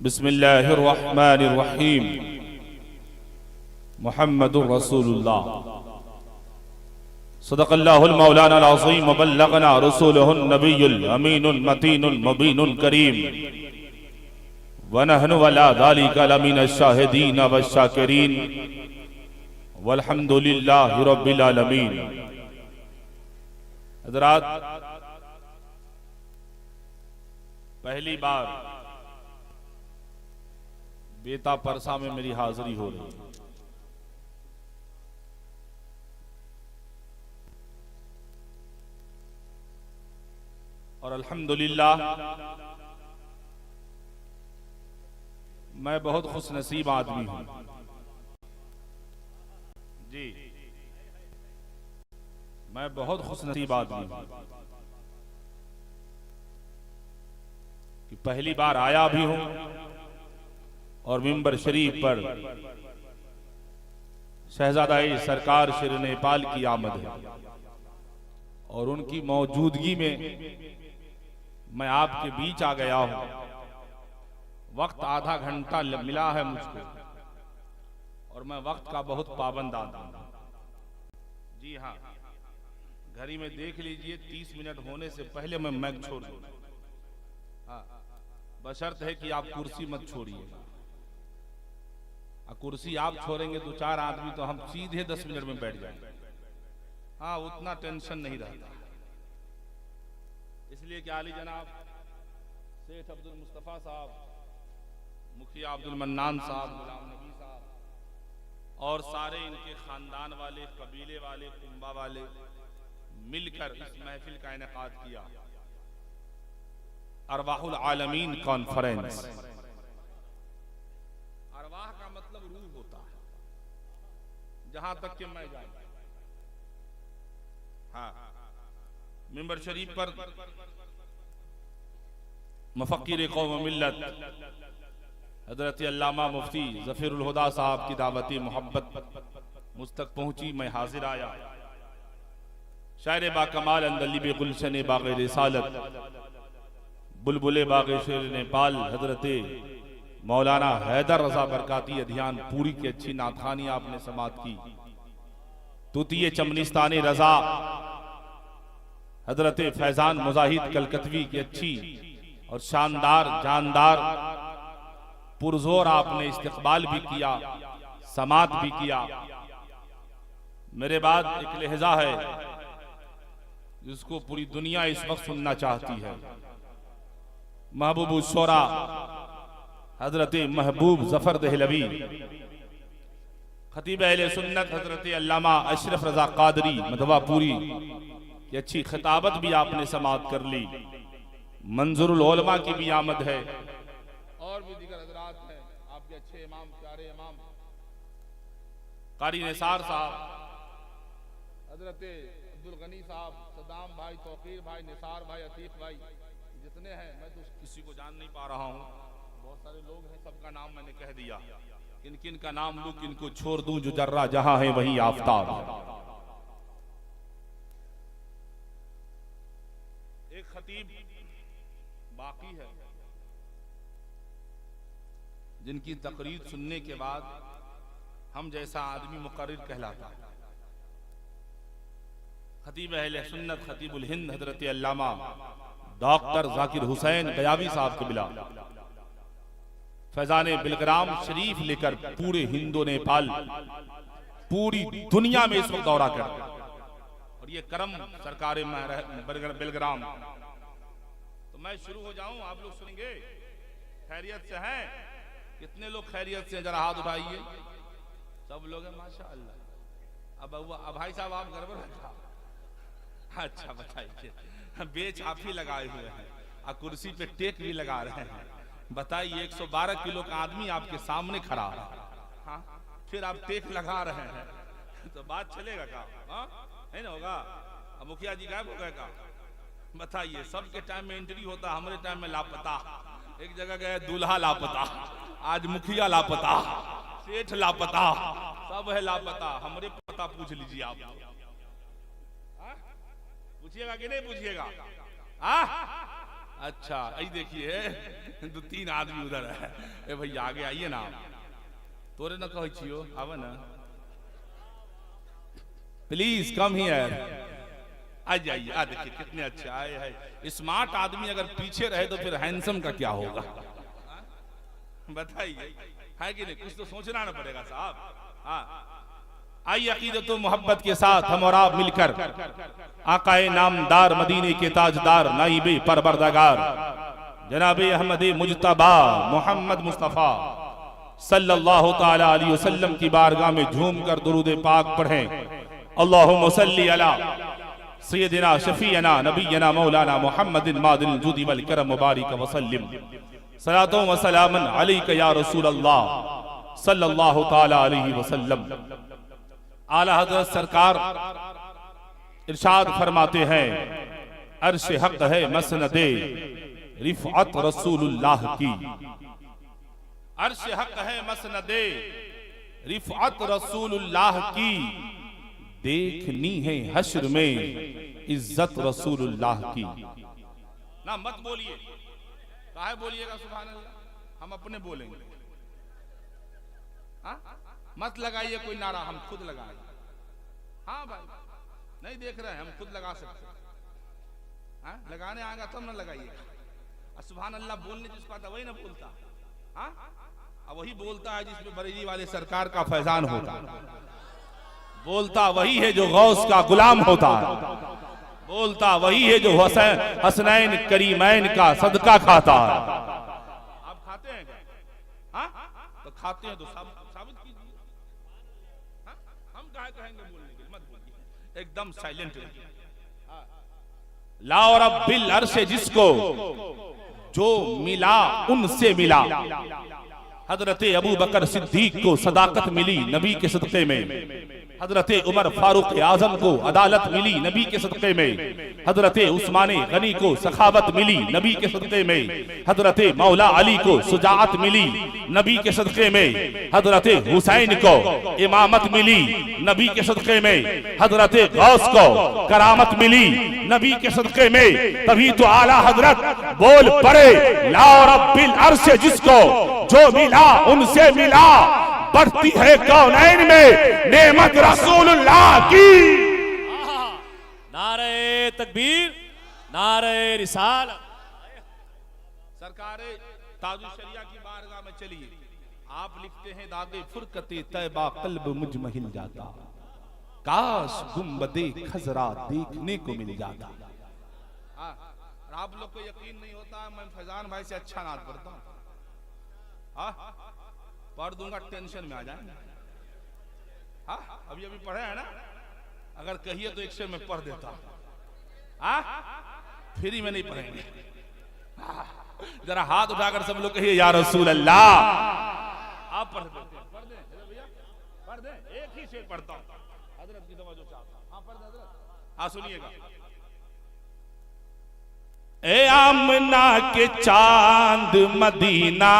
बिस्मिल्लाहिर्रहमानिर्रहीम। मुहम्मदुर रसूलुल्लाह सदक़ल्लाहुल मौलानाल अज़ीम व बल्लगना रसूलुहुन नबियुल अमीनुल मतीनुल मुबीनुल करीम व नहनु अला ज़ालिका लमिनश शाहिदीन वश्शाकिरीन वल्हम्दुलिल्लाहि रब्बिल आलमीन। हज़रात, पहली बार बेता परसा में मेरी हाजिरी हो रही है। और अल्हम्दुलिल्लाह मैं बहुत खुशनसीब आदमी हूं जी, मैं बहुत खुशनसीब आदमी हूं कि पहली बार आया भी हूं और मिंबर शरीफ पर शहजादा सरकार शेर नेपाल की आमद है और उनकी मौजूदगी में मैं आपके बीच आ गया हूं। वक्त आधा घंटा मिला है मुझको और मैं वक्त का बहुत पाबंद आदमी हूं। जी हाँ, घड़ी में देख लीजिए 30 मिनट होने से पहले मैं मैक छोड़ दूं। हाँ, बशर्त है कि आप कुर्सी मत छोड़िए। कुर्सी आप छोड़ेंगे तो 4 आदमी तो हम सीधे 10 मिनट में बैठ जाएंगे। हाँ, उतना टेंशन नहीं रहता। इसलिए कि आली जनाब सेठ अब्दुल मुस्तफा साहब, मुखिया अब्दुल मन्नान साहब, गुलाम नबी साहब और सारे इनके खानदान वाले, कबीले वाले, कुंबा वाले मिलकर इस महफिल का इनेकाद किया। अरवाहुल आलमीन कॉन्फ्रेंस। अरवाह का मतलब रूह होता है, जहां तक कि मैं जानता हूं। हाँ, मिंबर शरीफ पर मुफक्किर कौम मिल्लत हजरत अल्लामा मुफ्ती ज़फ़ीरुल हुदा साहब की दावती मोहब्बत मुझ तक पहुंची। मैं हाजिर आया। शायर बाकमाल अंदलीब गुलशन बाग़ रिसालत बुलबुले बाग़ शेर नेपाल हजरत मौलाना हैदर रजा बरकाती अध्ययन पूरी की अच्छी नाथखानी आपने समात की। तूतिये चमनिस्तानी रजा हजरत फैजान मुजाहिद कलकतवी की अच्छी और शानदार जानदार पुरजोर आपने इस्तकबाल भी किया, समात भी किया। मेरे बाद एक लहजा है जिसको पूरी दुनिया इस वक्त सुनना चाहती है। महबूब शोरा हजरत महबूब जफर दहलवी, खतीब अहले सुन्नत हजरत अल्लामा अशरफ रजा कादरी मदवापुरी की अच्छी खिताबत भी आपने समात कर ली। मंजूरुल उलमा की भी आमद है और भी दीगर हजरात हैं आपके अच्छे इमाम, प्यारे इमाम कारी निसार साहब, हजरत अब्दुल गनी साहब, सदाम भाई, तौकीर भाई, निसार भाई, अतीक भाई, जितने हैं मैं तो किसी को जान नहीं पा रहा हूँ। बहुत सारे लोग हैं, सबका नाम मैंने कह दिया। किन किन का नाम लूं, किन को छोड़ दूं? जो जर्रा जहां है वहीं आफताब। एक खतीब बाकी है जिनकी तकरीर सुनने के बाद हम जैसा आदमी मुकर्रिर कहलाता है। खतीब अहले सुन्नत खतीबुल हिंद हजरत अल्लामा डॉक्टर जाकिर हुसैन गयावी साहब के बिला फैजान बिलग्राम शरीफ लेकर पूरे हिंदो नेपाल, पूरी दुनिया में इस वक्त दौरा कर और ये करम सरकार बिलग्राम। तो मैं शुरू हो जाऊं, आप लोग सुनेंगे? खैरियत से हैं? कितने लोग खैरियत से? जरा हाथ उठाइए। सब लोग हैं, माशाअल्लाह। अब भाई साहब आप गड़बड़ रखा। अच्छा बताइए, बेच आप ही लगाए हुए हैं और कुर्सी पे टेक भी लगा रहे हैं। बताइए, 112 किलो का आदमी आपके सामने खड़ा है, हाँ, फिर आप टेक लगा रहे हैं तो बात चलेगा क्या? हाँ, है ना? होगा। अब मुखिया जी गायब हो गए का? बताइए, सबके टाइम में एंट्री होता, हमारे टाइम में लापता। एक जगह गए दूल्हा लापता, आज मुखिया लापता, सेठ लापता, सब है लापता। हमरे पता पूछ लीजिए आप। पूछिएगा कि नहीं पूछिएगा? अच्छा आई देखिए दो तीन आदमी उधर है। ए भैया आगे आइए ना, तोरे न कह छियो आवे ना, प्लीज कम हियर, आ जाइए। आ देखिए कितने अच्छे आए हैं। स्मार्ट आदमी अगर पीछे रहे तो फिर हैंडसम का क्या होगा बताइए, है कि नहीं? कुछ तो सोचना ना पड़ेगा साहब। हाँ आइए अकीदत व मोहब्बत के साथ हम और आप मिलकर आकाए नामदार मदीने के ताजदार नाइबे परवरदिगार जनाबे अहमद मुजतबा मोहम्मद मुस्तफ़ा सल्लल्लाहु ताला अलैहि वसल्लम की बारगाह में झूमकर दुरूद पाक पढ़ें। अल्लाहुम्मा सल्ली अला सय्यदिना शफीअना नबीना मौलाना मुहम्मदिन मादिल जुदी वल करम मुबारक वसल्लिम सलातो व सलामन अलैका या रसूल अल्लाह सल्लल्लाहु ताला अलैहि वसल्लम। आला हज़रत सरकार इरशाद फरमाते हैं, अर्श हक है मसनदे रिफ़अत रसूलुल्लाह की, अर्श हक है मसनदे रिफ़अत रसूलुल्लाह की, देखनी है हश्र में इज्जत रसूलुल्लाह की। ना मत बोलिए, काहे बोलिएगा सुभान अल्लाह, हम अपने बोलेंगे। हाँ मत लगाइए कोई नारा, हम खुद लगाएंगे। हाँ भाई नहीं देख रहे हैं, हम खुद लगा सकते हैं। हाँ लगाने आएगा तब ना लगाइएगा। सुभान अल्लाह बोलने जिसको आता वही ना बोलता। हाँ अब वही बोलता है जिसमें बरेली वाले सरकार का फैजान होता, बोलता वही है जो गौस का गुलाम होता है, बोलता वही है जो हसनैन करीमैन का सदका खाता है। आप खाते हैं क्या? हाँ तो खाते हैं तो साबित कीजिए। हम क्या कहेंगे बोलने के, मत बोलिए, एकदम साइलेंट रहिए। ला और रब्बिल अर्श जिसको जो मिला उनसे मिला। हजरत अबू बकर सिद्दीक को सदाकत मिली नबी के सदक़े में, हजरत उमर फारूक आजम को अदालत मिली नबी के सदक़े में, हजरत उस्मान गनी को सखावत मिली नबी के सदक़े में, हजरत मौला अली को सुजाअत मिली नबी के सदक़े में, हजरत हुसैन को इमामत मिली नबी के सदक़े में, हजरत गौस को करामत मिली नबी के सदक़े में। तभी तो आला हजरत बोल पड़े, ला रब्बिल अर्श जिसको जो मिला उनसे मिला, बढ़ती है कौनैन में नेमत रसूलुल्लाह की। नारे तकबीर, नारे रिसालत। सरकार ताजुल शरिया की बारगाह में चलिए। आप लिखते हैं दादे फुरकते तैबा कल्ब मुझ में हिल जाता, काश गुंबदे खजरा देखने को मिल जाता। आप लोग को यकीन नहीं होता, मैं फैजान भाई से अच्छा नात पढ़ता हूँ। पढ़ दूंगा टेंशन में आ जाएंगे। हाँ अभी अभी पढ़े हैं ना, अगर कहिए तो एक से मैं पढ़ देता। हाँ फ्री में नहीं पढ़ेंगे। जरा हाथ उठाकर सब लोग कहिए या रसूल अल्लाह। आप पढ़ देते हैं, पढ़ दें भैया, पढ़ दें, एक ही शेर पढ़ता हूँ, हजरत की तवज्जो चाहता हूँ। हाँ पढ़ दें हजरत। हाँ सुनिएगा। ए आमना के चांद मदीना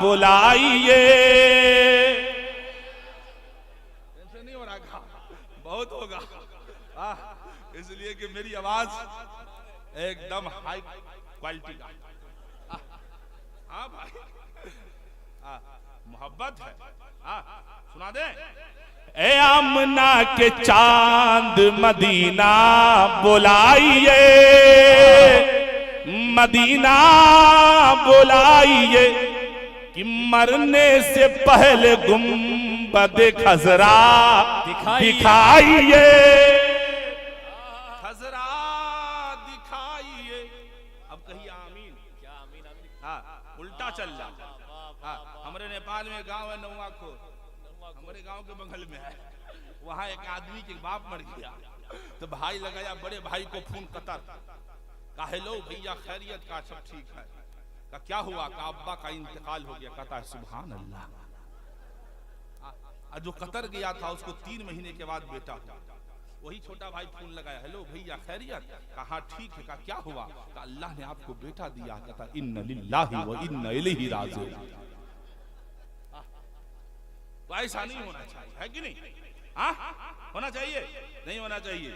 बुलाइए, टेंशन नहीं हो रहा, बहुत होगा इसलिए कि मेरी आवाज एकदम हाई क्वालिटी का। हाँ भाई मोहब्बत है। हाँ सुना दे। ए आमना के चांद मदीना बुलाइए, मदीना बुलाइए कि मरने से पहले गुंबद खजरा दिखाइए, खजरा दिखाइए। अब कहिए आमीन। क्या आमीन? हाँ उल्टा चल रहा। हाँ हमारे नेपाल में गांव है नौआखो, हमारे गांव के बगल में है। वहां एक आदमी के बाप मर गया तो भाई लगाया बड़े भाई को फोन कतर, का हेलो भैया खैरियत का, सब ठीक है? का क्या हुआ? का अब्बा का इंतकाल हो गया। कहता है सुभान अल्लाह। जो कतर गया था उसको 3 महीने के बाद बेटा हुआ। वही छोटा भाई फोन लगाया, हेलो भैया खैरियत? कहा ठीक है। का क्या हुआ? का अल्लाह ने आपको बेटा दिया। कहता इन्ना लिल्लाहि व इन्ना इलैहि राजिऊन। तो ऐसा नहीं होना चाहिए, है कि नहीं? हाँ होना चाहिए? नहीं होना चाहिए।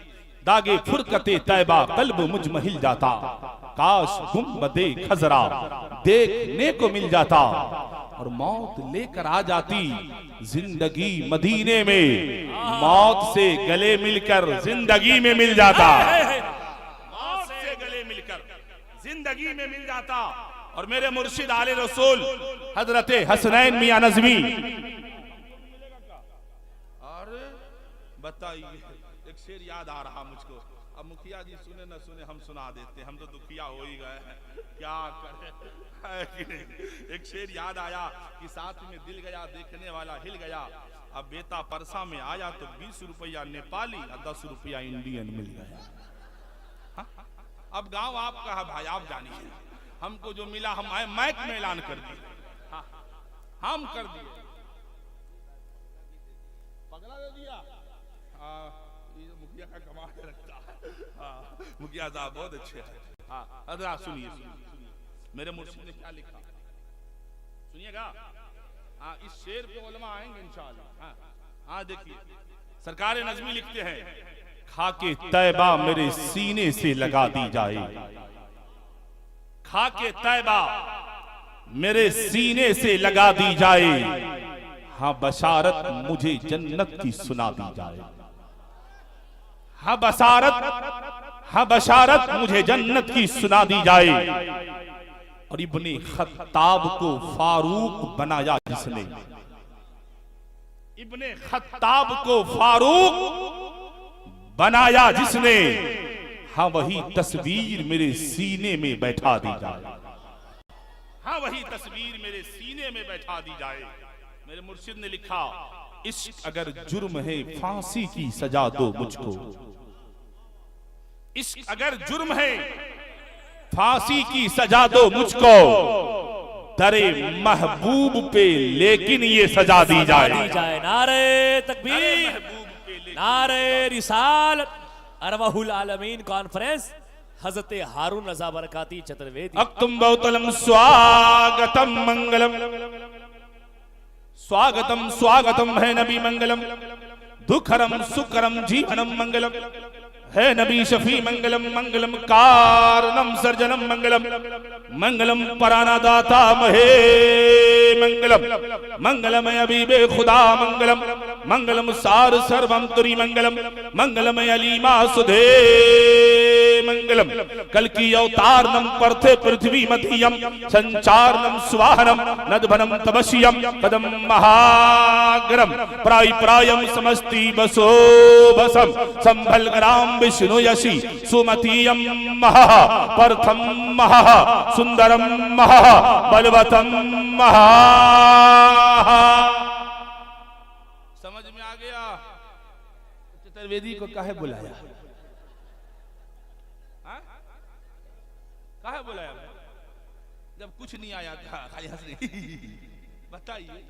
दागे फुरकते तैबा कल्ब मुझ में हिल जाता, काश गुंबदे खजरा देखने को मिल जाता, और मौत लेकर आ जाती जिंदगी मदीने में, मौत से गले मिलकर जिंदगी में मिल जाता, मौत से गले मिलकर जिंदगी में मिल जाता। और मेरे मुर्शिद आले रसूल हजरते हसनैन मियां नज़मी, और बताइए एक शेर याद आ रहा मुझको, अब मुखिया जी सुने न सुने हम सुना देते, हम तो दुखिया हो ही गए हैं, क्या करें। एक शेर याद आया कि साथ में दिल गया देखने वाला हिल गया, अब बेटा परसा में आया तो 20 रुपया नेपाली और 10 रुपया इंडियन मिल गया। हा? अब गांव आपका है भाई, आप जानिए, हमको जो मिला हम मैक में ऐलान कर दिए, हम कर दिए, पगला दे दिया। मुखिया का कमाल रखता है, मुखिया साहब बहुत अच्छे हैं। अदरा सुनिए, मेरे मुर्शिद ने क्या लिखा सुनिएगा। इस शेर पे उलमा आएंगे इंशाअल्लाह। देखिए सरकार नज़मी लिखते हैं, खाके तैबा मेरे सीने से लगा दी जाए, खाके तैबा मेरे सीने से लगा दी जाए, हाँ बशारत मुझे जन्नत की सुना दी जाए, हाँ बशारत मुझे जन्नत की सुना दी जाए। और इब्ने खत्ताब को फारूक बनाया जिसने, इब्ने खत्ताब को फारूक बनाया जिसने, हाँ वही तस्वीर मेरे सीने में बैठा दी जाए, हाँ वही तस्वीर मेरे सीने में बैठा दी जाए। मेरे मुर्शिद ने लिखा, इश्क अगर जुर्म है फांसी की सजा दो मुझको, इश्क अगर जुर्म है फांसी की सजा दो मुझको, दरे महबूब पे लेकिन ये सजा दी जाए। नारे तकबीर, नारे रिसालत। अरवाहुल आलमीन कॉन्फ्रेंस हजरत हारून रजा बरकाती चतुर्वेदी। अक्तुम बहुतलम स्वागतम मंगलम, स्वागतम स्वागतम है नबी मंगलम, दुखरम सुकरम जीवनम मंगलम है नबी शफी मंगलम, मंगलम कारणम सर्जनम मंगलम, मंगलम परानादाता महे मंगलम, मंगलम अबीबे खुदा मंगलम, मंगलम सार सर्वम तुरी मंगलम, मंगलम अलीमा सुधे मंगलम, कल की अवतारनम पर्थे पृथ्वी मध्यम, संचारनम स्वाहनम नदभनम तपस्यम, कदम महाग्रम प्राय प्रायम समस्ती बसो बसम, संभल ग्राम विष्णु यशी सुमतीयम महा, परथम महा, सुंदरम महा, बलवतम महा। समझ में आ गया चतुर्वेदी को काहे बुलाया, काहे बुलाया? जब कुछ नहीं आया था खाली हंसने। बताइए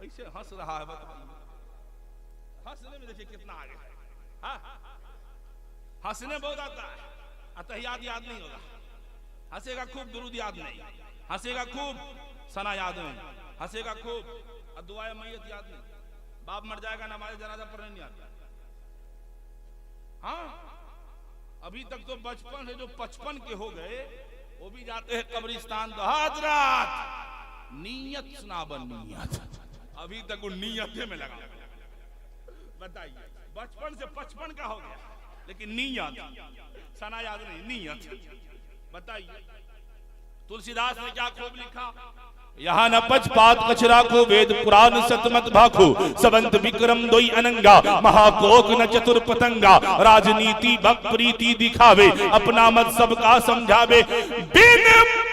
ऐसे हंस रहा है, बताइए हंसने में देखिए कितना आगे है। हंसने बहुत आता है, अतहियात याद नहीं होगा, हंसेगा खूब दुरूद याद नहीं, हंसेगा खूब सना याद नहीं, हंसेगा खूब दुआए मैयत याद नहीं, बाप मर जाएगा नमाज़ जनाजा पढ़ने नहीं आता। हाँ अभी तक तो बचपन है, जो 55 के हो गए वो भी जाते हैं कब्रिस्तान। तो हजरत नीयत सुनाबन नीयत, अभी तक वो नीयत में लगा। बताइए बचपन से 55 का हो गया लेकिन नीयत सना याद नहीं, नीयत। बताइए तुलसीदास ने क्या खूब लिखा, यहाँ न पचपात कचरा को वेद पुराण सतमत भाखो, सवंत विक्रम दोई अनंगा, महाकोक न चतुर पतंगा, राजनीति भक्त प्रीति दिखावे, अपना मत सबका समझावे, बिन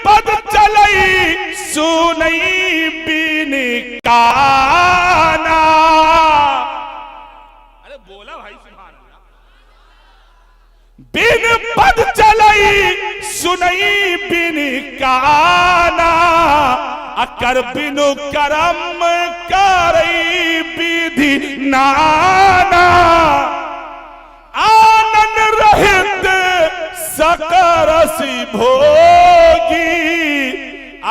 पद चलई सुनई बिन काना। अरे बोला भाई सुभान अल्लाह। बिन पद चलई सुनई बिन काना, अकर बिनु करम करई विधि नाना, आनंद रहित सकरसी भोगी,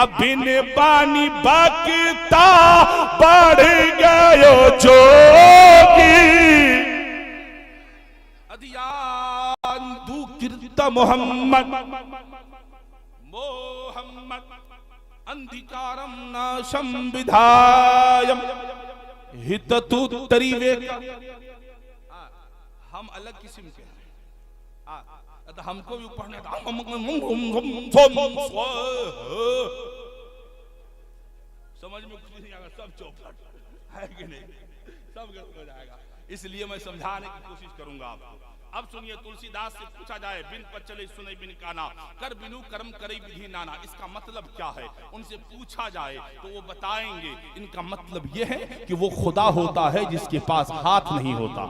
अबिन बानी बकता बढ़ गयो जोगी। मोहम्मद मोहम्मद अंधिकारम नाशम विधायम हिततु तरीवेक। हम अलग किस्म के हैं, तो हमको भी पढ़ने समझ में कुछ नहीं आएगा, सब चौपट है कि नहीं, सब गलत हो जाएगा। इसलिए मैं समझाने की कोशिश करूंगा आपको। अब सुनिए, तुलसीदास से पूछा जाए बिन पचले सुने बिन काना, कर बिनु कर्म करे विधि नाना, इसका मतलब क्या है? उनसे पूछा जाए तो वो बताएंगे। इनका मतलब ये है कि वो खुदा होता है जिसके पास हाथ नहीं होता,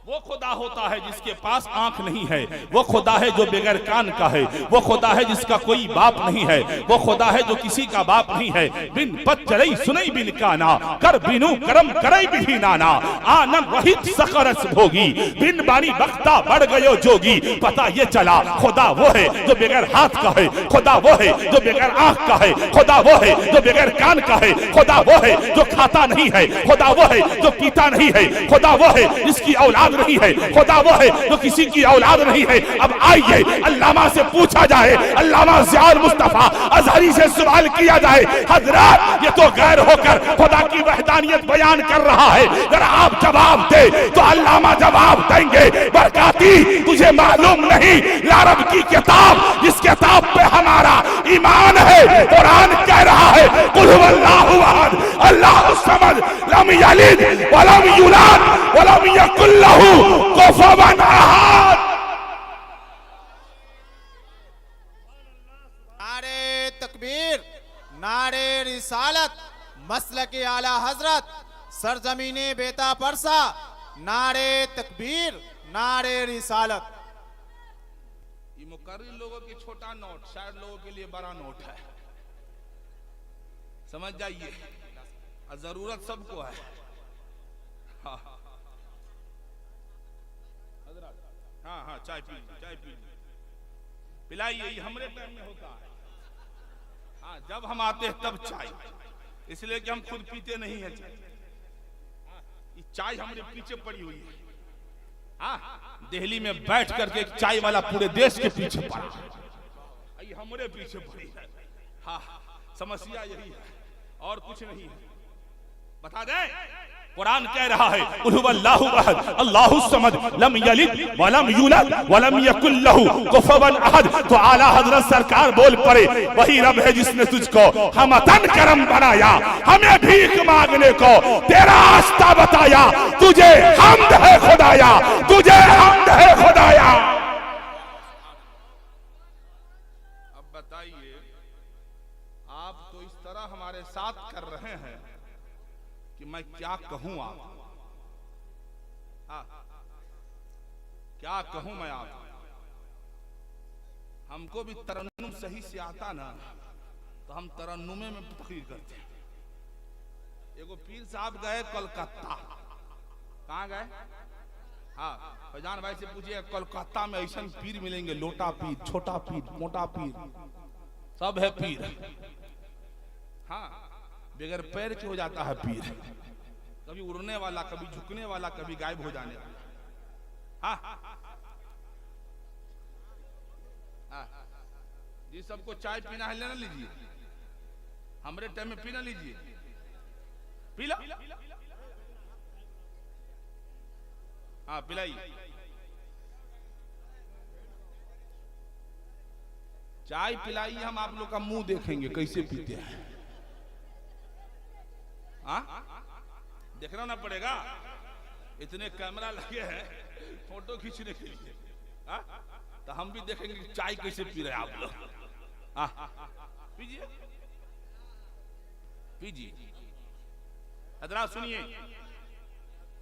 वो खुदा होता है जिसके पास आंख नहीं है, वो खुदा है जो बगैर कान का है, वो खुदा है जिसका कोई बाप नहीं है, वो खुदा है जो किसी का बाप नहीं है। बिन पत चलई सुनई बिन काना, कर बिनु करम करई विधि नाना, आनंद रहित सकरस भोगी, बिन बानी बख्ता बढ़ गयो जोगी। पता ये चला खुदा वो है जो बगैर हाथ का है, खुदा वो है जो बगैर आंख का है, खुदा वो है जो बगैर कान का है, खुदा वो है जो खाता नहीं है, खुदा वो है जो पीता नहीं है, खुदा वो है जिसकी औलाद नहीं है, खुदा वो है जो किसी की औलाद नहीं है। अब आइए अल्लामा से पूछा जाए, अल्लामा ज़ियाउल मुस्तफा अज़हरी से सवाल किया जाए, हजरत ये तो गैर होकर खुदा की वहदानियत बयान कर रहा है, अगर आप जवाब दे तो अल्लामा जवाब देंगे। बरकाती तुझे मालूम नहीं, यारब की किताब जिस किताब पे हमारा ईमान है, कुरान कह रहा है कुल हुवल्लाहु अहद अल्लाहु समद लम यलिद वलम यूलद वलम यकुल लहू कुफुवन अहद। नारे तकबीर, नारे रिसालत, मसलक आला हजरत, सरजमीने बेता परसा, नारे तकबीर, नारे रिसालत। ये मुकर्रिर लोगों के छोटा नोट, शायद लोगों के लिए बड़ा नोट है, समझ जाइए। जरूरत सबको है। हाँ हाँ, चाय पी पिलाइए, ये हमारे टाइम में होता है। हाँ, जब हम आते हैं तब चाय, इसलिए कि हम खुद पीते नहीं है चाय। ये चाय हमारे पीछे पड़ी हुई है। हाँ, दिल्ली में बैठ करके एक चाय वाला पूरे देश के पीछे पड़ा, ये हमारे पीछे पड़ी है। हाँ, समस्या यही है और कुछ नहीं है। बता दें, कुरान कह रहा है कुल हुवल्लाहु अहद अल्लाहु समद लम यलिद वलम यूलद वलम यकुल लहू कुफुवन अहद। तो आला हजरत सरकार बोल पड़े, वही रब है जिसने तुझको हमतन करम बनाया, हमें भीख मांगने को तेरा रास्ता बताया, तुझे हम्द है खुदाया, तुझे हम्द है खुदाया। अब बताइए, आप तो इस तरह हमारे साथ कर रहे हैं कि मैं क्या कहूं आप, क्या कहूं मैं आप। हमको भी तरन्नुम सही से आता ना, तो हम तरन्नुमे में तकरीर करते हैं। एगो पीर साहब गए कोलकाता, कहाँ गए? हाँ, फैजान भाई से पूछिए, कोलकाता में ऐसा पीर मिलेंगे, लोटा पीर, छोटा पीर, मोटा पीर, सब है पीर। हाँ, बगैर पैर के हो जाता है पीर, कभी उड़ने वाला, कभी झुकने वाला, कभी गायब हो जाने वाला। हाँ, जी सबको चाय पीना है लेना लीजिए, हमारे टाइम में पीना लीजिए, पीला। हाँ, पिलाइए। चाय पिलाइए, हम आप लोग का मुंह देखेंगे कैसे पीते हैं। हाँ, देखना ना पड़ेगा, इतने कैमरा लगे हैं फोटो खींचने के लिए। हाँ, तो हम भी देखेंगे कि चाय कैसे पी रहे हैं आप लोग। हाँ, पीजिए पीजिए। हजरात सुनिए,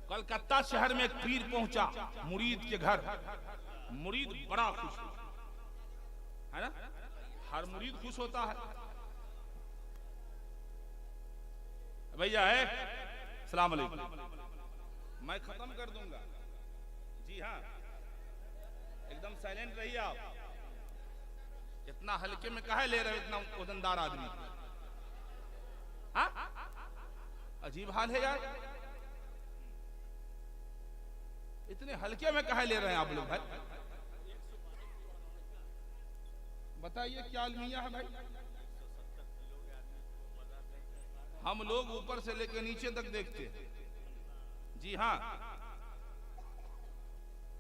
कलकत्ता शहर में एक पीर पहुंचा मुरीद के घर। मुरीद बड़ा खुश है ना, हर मुरीद खुश होता है। भैया है, सलाम अलैकुम, मैं खत्म कर दूंगा। जी हाँ, एकदम साइलेंट रहिए आप। इतना हल्के में काहे ले रहे हो इतना वजनदार आदमी? हाँ, अजीब हाल है यार, इतने हल्के में काहे ले रहे हैं आप लोग भाई? बताइए क्या अलमिया है भाई? हम लोग ऊपर से लेकर नीचे तक देखते हैं। जी हाँ,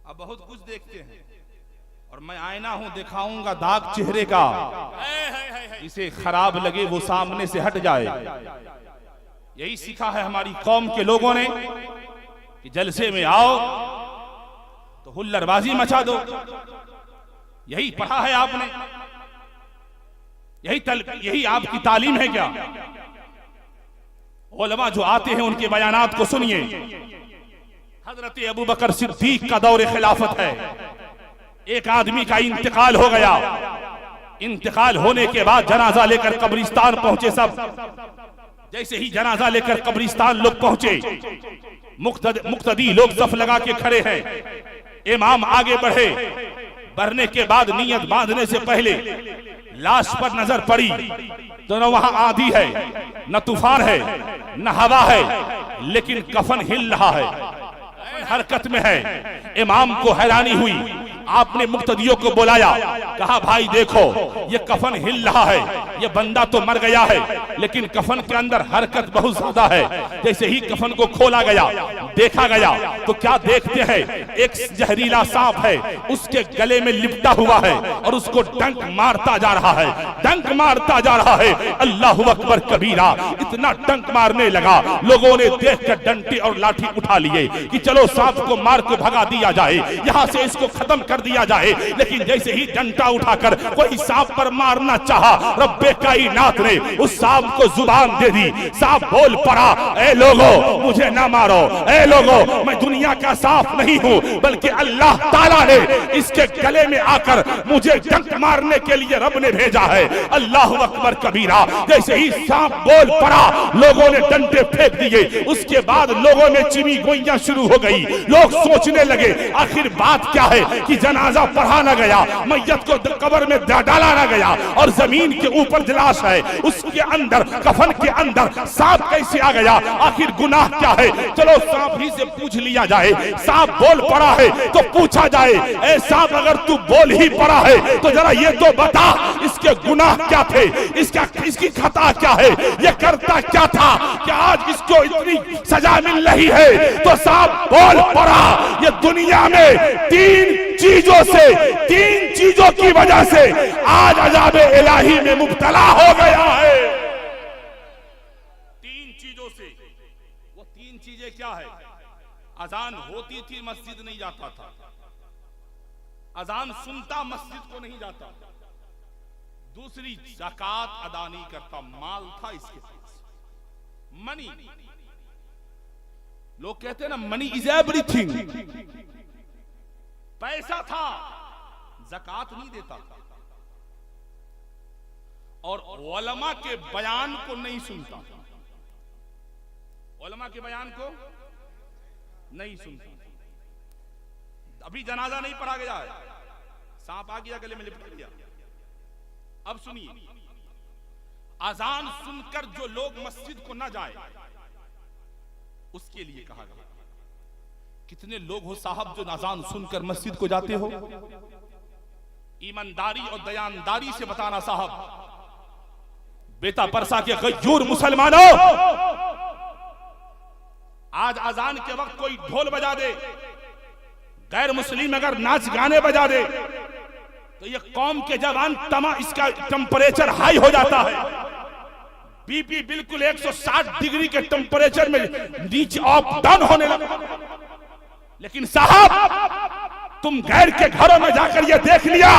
अब बहुत कुछ देखते हैं। और मैं आईना हूं, दिखाऊंगा दाग चेहरे का, इसे खराब लगे वो सामने से हट जाए। यही सीखा है हमारी कौम के लोगों ने कि जलसे में आओ तो हुल्लड़बाजी मचा दो। यही पढ़ा है आपने? यही आपकी तालीम है क्या? उलमा जो आते हैं उनके बयानात को सुनिए। हजरत अबू बकर सिद्दीक का दौर खिलाफत है। एक आदमी का इंतकाल हो गया। इंतकाल होने के बाद जनाजा लेकर कब्रिस्तान पहुंचे सब। जैसे ही जनाजा लेकर कब्रिस्तान लोग पहुंचे, मुक्तदी लोग सफ लगा के खड़े हैं। इमाम आगे बढ़े। बढ़ने के बाद नियत बांधने से पहले लाश पर नजर पड़ी तो न वहां आंधी है, न तूफान है, न हवा है, लेकिन कफन हिल रहा है, हरकत में है। इमाम को हैरानी हुई। आपने मुक्तदियों को बुलाया, कहा भाई देखो ये कफन हिल रहा है, ये बंदा तो मर गया है लेकिन कफन के अंदर हरकत बहुत ज्यादा है। जैसे ही कफन को खोला गया, देखा गया तो क्या देखते हैं, एक जहरीला सांप है उसके गले में लिपटा हुआ है और उसको डंक मारता जा रहा है, डंक मारता जा रहा है। अल्लाहु अकबर कबीरा। इतना डंक मारने लगा, लोगों ने देखकर डंटे और लाठी उठा लिए कि चलो सांप को मार के भगा दिया जाए, यहां से इसको खत्म कर दिया जाए। लेकिन जैसे ही डंडा उठाकर कोई सांप पर मारना चाहा, रब्बे कायनात ने उस सांप को जुबान दे दी। सांप बोल पड़ा, ए लोगो मुझे ना मारो, ए लोगो मैं दुनिया का सांप नहीं हूं बल्कि अल्लाह ताला ने इसके गले में आकर मुझे डंक मारने के लिए रब ने भेजा है। अल्लाहु अकबर कबीरा। जैसे ही सांप बोल पड़ा, लोगों ने डंडे फेंक दिए। उसके बाद लोगों में चिमी गोइयां शुरू हो गई। लोग सोचने लगे आखिर बात क्या है कि जनाजा पढ़ा ना गया, मैयत को कब्र में डाला ना गया और जमीन के ऊपर लाश है, उसके अंदर कफन के अंदर सांप कैसे आ गया? आखिर गुनाह क्या है? चलो सांप ही से पूछ लिया जाए। सांप बोल पड़ा है तो पूछा जाए, ए सांप अगर तू बोल ही पड़ा है तो जरा ये तो बता इसके गुनाह क्या थे, इसकी खता क्या है, ये करता क्या था कि आज इसको इतनी सजा मिल रही है? तो सांप बोल पड़ा, ये दुनिया में तीन चीजों की वजह से आज अजाब इलाही में मुब्तला हो गया है। तीन चीजों से। वो तीन चीजें क्या है? अजान होती थी मस्जिद नहीं जाता था, अजान सुनता मस्जिद को नहीं जाता। दूसरी ज़कात अदा नहीं करता, माल था इसके पास, मनी। लोग कहते हैं ना मनी इज एवरीथिंग। पैसा था, ज़कात नहीं देता था और उलमा के बयान को नहीं सुनता, उलमा के बयान को नहीं सुनता। अभी जनाजा नहीं पढ़ा गया है, सांप आ गया गले में लिपट गया। अब सुनिए, अजान सुनकर जो लोग मस्जिद को ना जाए उसके लिए कहा गया। कितने लोग हो साहब जो अजान सुनकर मस्जिद को जाते हो? ईमानदारी और दयानदारी से बताना साहब, बेटा परसा के गयूर मुसलमानों, आज अजान के वक्त कोई ढोल बजा दे, गैर मुस्लिम अगर नाच गाने बजा दे तो ये कौम के जवान इसका टेम्परेचर हाई हो जाता है। बीपी बिल्कुल 160 डिग्री के टेम्परेचर में नीचे अप डाउन होने लगा। लेकिन साहब तुम गैर के घरों में जाकर ये देख लिया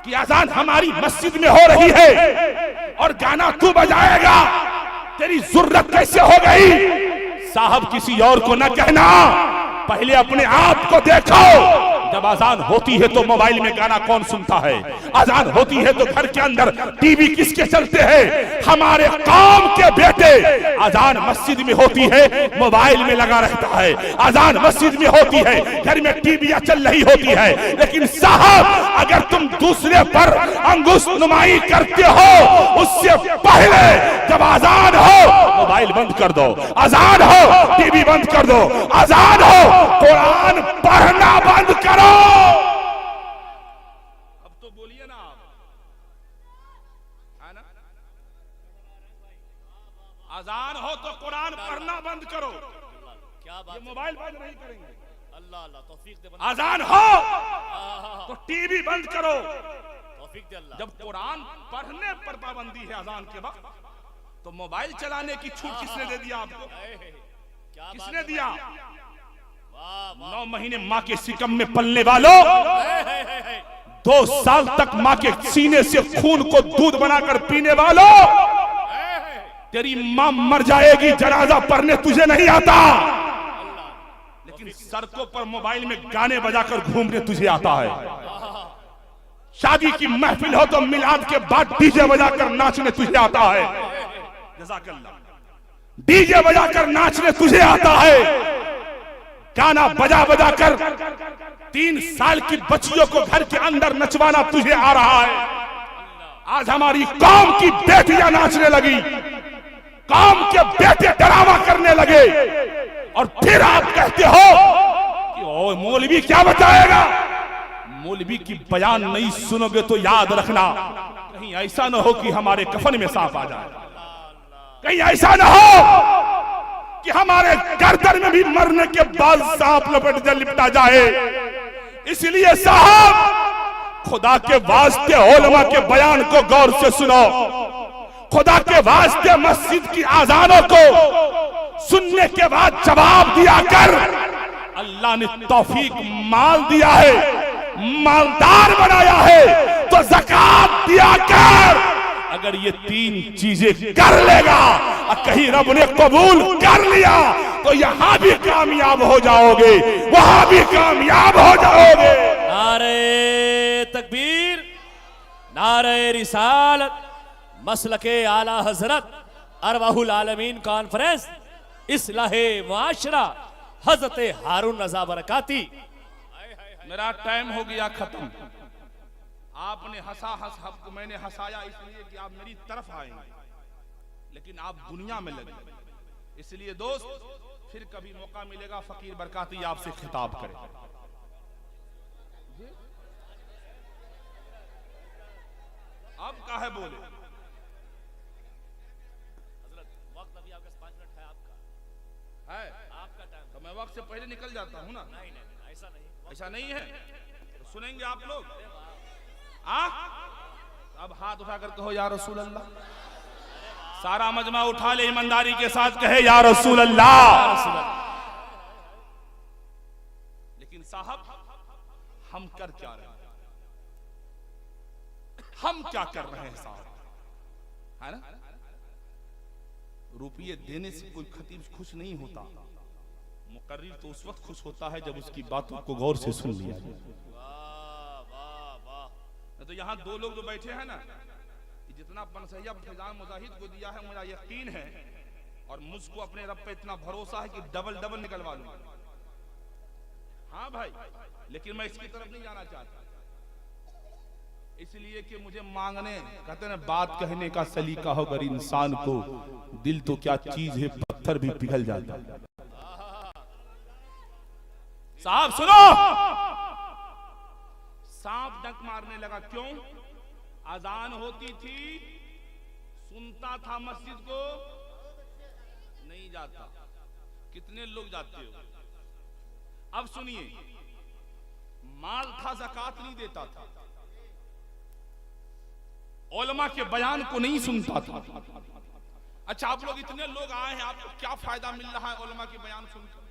कि अजान हमारी मस्जिद में हो रही है और गाना तू बजाएगा, तेरी जरूरत कैसे हो गई? साहब किसी और को ना कहना, पहले अपने आप को देखो। जब अजान होती है तो मोबाइल में गाना कौन सुनता है? अजान होती है तो घर के अंदर टीवी किसके चलते हैं? हमारे कौम के बेटे। अजान मस्जिद में होती है, मोबाइल में लगा रहता है। अजान मस्जिद में होती है, घर में टीवियां चल रही होती है। लेकिन साहब अगर तुम दूसरे पर अंगुश नुमाई करते हो, उससे पहले जब अजान हो मोबाइल बंद कर दो, अजान हो टीवी बंद कर दो, अजान हो कुरान पढ़ना बंद करो। अब तो बोलिए ना आप, है ना? अजान हो तो कुरान पढ़ना बंद करो, क्या बात ये मोबाइल बंद नहीं करेंगे। अल्लाह अल्लाह तौफीक दे, अजान हो तो टीवी बंद करो। तौफीक दे अल्लाह। जब कुरान पढ़ने पर पाबंदी है अजान के वक्त, तो मोबाइल चलाने की छूट किसने दे दिया आपको? क्या किसने दिया? वाह 9 महीने माँ के सिकम में पलने वालों, 2 साल तक माँ के सीने से खून को दूध बनाकर पीने वालों, तेरी माँ मर जाएगी, जनाजा पढ़ने तुझे नहीं आता, लेकिन सड़कों पर मोबाइल में गाने बजाकर घूमने तुझे आता है। शादी की महफिल हो तो मिलाद के बाद डीजे बजाकर नाचने तुझे आता है। जज़ाकल्लाह। डीजे बजाकर नाचने तुझे आता है, गाना बजा बजा कर 3 साल की बच्चियों को घर के अंदर नचवाना तुझे आ रहा है। आज हमारी कौम की बेटियां नाचने लगी, कौम के बेटे डरावा करने लगे, और फिर आप कहते हो कि ओ मौलवी क्या बताएगा। मौलवी की बयान नहीं सुनोगे तो याद रखना, कहीं ऐसा ना हो कि हमारे कफन में सांप आ जाए, कहीं ऐसा ना हो कि हमारे गर्दन में भी मरने के बाद सांप लिपटा जाए। इसलिए साहब, खुदा के वास्ते उलमा के बयान को गौर से सुनो, खुदा के वास्ते मस्जिद की आजानों को सुनने के बाद जवाब दिया कर। अल्लाह ने तौफीक माल दिया है, मालदार बनाया है, तो ज़कात दिया कर। अगर ये 3 चीजें कर लेगा और कहीं रब ने कबूल कर लिया तो यहां भी कामयाब हो जाओगे, वहां भी कामयाब हो जाओगे। नारे तकबीर, नारे रिसालत, मसलके आला हजरत अरवाहुल आलमीन कॉन्फ्रेंस, इस्लाहे मुआशरा हजरत हारून रज़ा बरकाती। मेरा टाइम हो गया खत्म। आपने हंसा मैंने हंसाया इसलिए कि आप मेरी तरफ आएंगे, लेकिन आप दुनिया में लगे। इसलिए दोस्त, फिर कभी मौका मिलेगा फकीर बरकाती आपसे खिताब करे। अब काहे बोले? वक्त अभी आपके 5 मिनट है, आपका है, आपका टाइम। तो मैं वक्त से पहले निकल जाता हूँ ना? नहीं नहीं, ऐसा नहीं, ऐसा नहीं है। तो सुनेंगे आप लोग? अब हाथ उठाकर कहो या रसूल अल्लाह। सारा मजमा उठा ले, ईमानदारी के साथ कहे या रसूल अल्लाह। लेकिन साहब, हम कर क्या रहे हैं? हम क्या कर रहे हैं साहब? है ना? रुपये देने से कोई खतीब खुश नहीं होता, मुकर्रिर तो उस वक्त खुश होता है जब उसकी बातों को गौर से सुन लिया जाए। तो यहाँ 2 लोग जो बैठे हैं ना, जितना पनसैया फैजान मुजाहिद को दिया है, मुझे यकीन है और मुझको अपने रब पे इतना भरोसा है कि डबल निकलवा लूंगा। हाँ भाई, लेकिन मैं इसकी तरफ नहीं जाना चाहता, इसलिए कि मुझे मांगने, कहते हैं बात कहने का सलीका हो अगर इंसान को, दिल तो क्या चीज है, पत्थर भी पिघल जाता है। साहब सुनो, सांप डंक मारने लगा। क्यों? अजान होती थी, सुनता था मस्जिद को, नहीं जाता। कितने लोग जाते हो? अब सुनिए, माल था, ज़कात नहीं देता था, उलमा के बयान को नहीं सुनता था। अच्छा, आप लोग इतने लोग आए हैं, आपको क्या फायदा मिल रहा है उलमा के बयान सुनकर?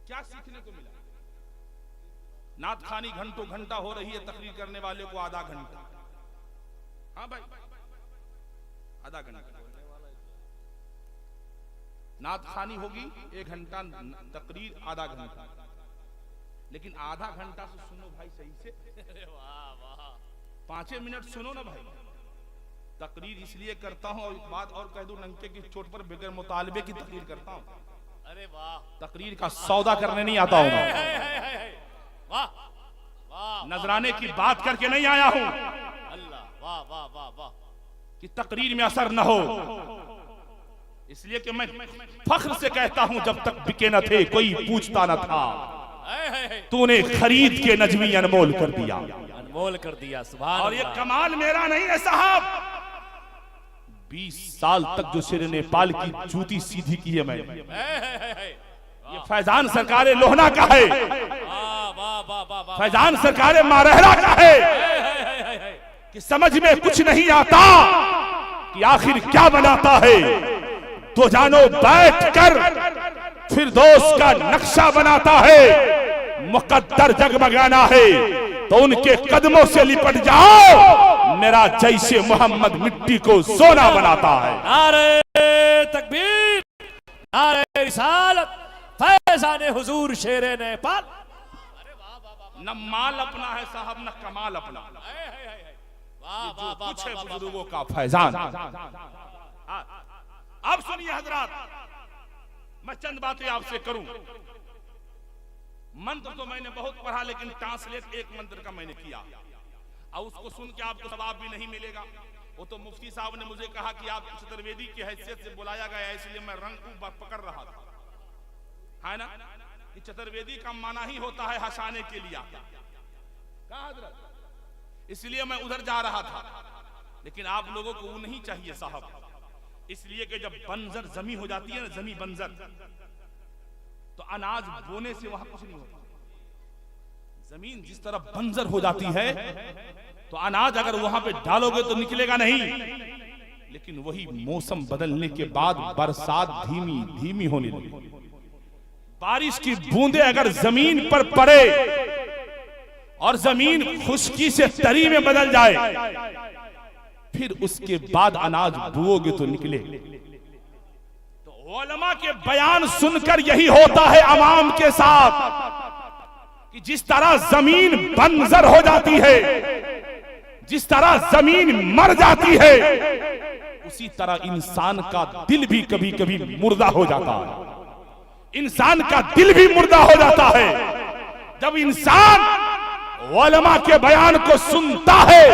क्या सीखने को मिला? नात खानी घंटों घंटा हो रही है, तकरीर करने वाले को आधा घंटा। हाँ भाई, आधा घंटा नात खानी होगी, 1 घंटा तकरीर, आधा घंटा। लेकिन आधा घंटा से सुनो भाई सही से, 5 मिनट सुनो ना भाई। तकरीर इसलिए करता हूँ, और एक बात और कह दूं, नंके की चोट पर बगैर मुतालबे की तकरीर करता हूँ। अरे वाह, तकरीर का सौदा करने नहीं आता हूँ, नजराने की बात करके नहीं आया हूँ। अल्लाह, वाह वाह वाह वाह, कि तकरीर में असर न हो। इसलिए कि मैं फख्र से कहता हूँ, जब तक बिके न थे कोई पूछता न था, तूने खरीद के नजमी अनमोल कर दिया। अनमोल कर दिया। सुभान और ये अल्लाह। कमाल मेरा नहीं है साहब, 20 साल तक जो शेर नेपाल की जूती सीधी की है मैंने, ये फैजान सरकारे लोहना का है, वाह वाह वाह वाह वाह। फैजान सरकारे मारहरा का है कि समझ में कुछ नहीं आता कि आखिर क्या बनाता है। दो जानो बैठकर फिर दोस्त का नक्शा बनाता है, मुकद्दर जगमगाना है तो उनके कदमों से लिपट जाओ, मेरा जैसे मोहम्मद मिट्टी को सोना बनाता है। नारे तकबीर, नारे रिसालत, फैजान हुजूर शेरे नेपाल। न माल अपना है साहब, न कमाल अपना, वाह वाह वाह कुछ है वाह, वाह, बुजुर्गों का फैजान। अब सुनिए हजरात, मैं चंद बातें आपसे करूं। मंत्र तो मैंने बहुत पढ़ा, लेकिन ट्रांसलेट एक मंत्र का मैंने किया, और उसको सुन के आपको सवाब भी नहीं मिलेगा। वो तो मुफ्ती साहब ने मुझे कहा कि आप चतुर्वेदी की हैसियत से बुलाया गया, इसलिए मैं रंग को पकड़ रहा था, है ना, कि चतुर्वेदी का माना ही होता है हंसाने के लिए आता, कहा हजरत, इसलिए मैं उधर जा रहा था। लेकिन आप लोगों को वो नहीं चाहिए साहब, इसलिए कि जब बंजर जमी हो जाती है ना, जमी बंजर, तो अनाज बोने से वहां कुछ नहीं होता। जमीन जिस तरह बंजर हो जाती है तो अनाज अगर वहां पे डालोगे तो निकलेगा नहीं, लेकिन वही मौसम बदलने के बाद बरसात धीमी धीमी होने लगी। बारिश की बूंदें अगर जमीन पर पड़े और जमीन खुश्की से तरी में बदल जाए, फिर उसके बाद अनाज बोओगे तो निकले। तो उलमा के बयान सुनकर यही होता है अवाम के साथ, कि जिस तरह जमीन बंजर हो जाती है, जिस तरह जमीन मर जाती है, उसी तरह इंसान का दिल भी कभी कभी मुर्दा हो जाता है। इंसान का दिल भी मुर्दा हो जाता है जब इंसान उलमा के बयान को सुनता है,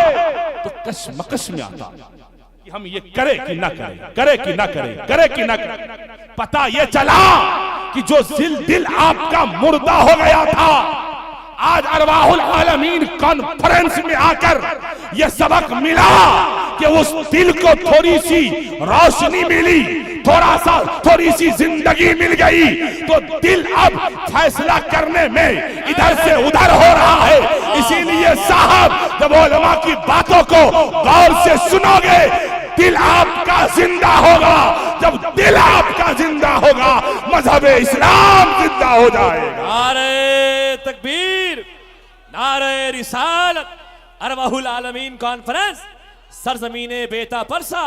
तो कशमकश में आता कि हम ये करे कि ना करें, करे कि ना करें, करे कि ना करें। पता ये चला कि जो दिल आपका मुर्दा हो गया था, आज अरवाहुल आलमीन कॉन्फ्रेंस में आकर यह सबक मिला कि उस दिल को थोड़ी सी रोशनी मिली, थोड़ी सी जिंदगी मिल गई, तो दिल अब फैसला करने में इधर से उधर हो रहा है। इसीलिए साहब, जब उलमा की बातों को गौर से सुनोगे, दिल आपका जिंदा होगा। जब दिल आपका जिंदा होगा, मजहब इस्लाम जिंदा हो जाएगा। नारे तकबीर, नारे रिसालत, अरवाहुल आलमीन कॉन्फ्रेंस, सरजमीने बेता परसा,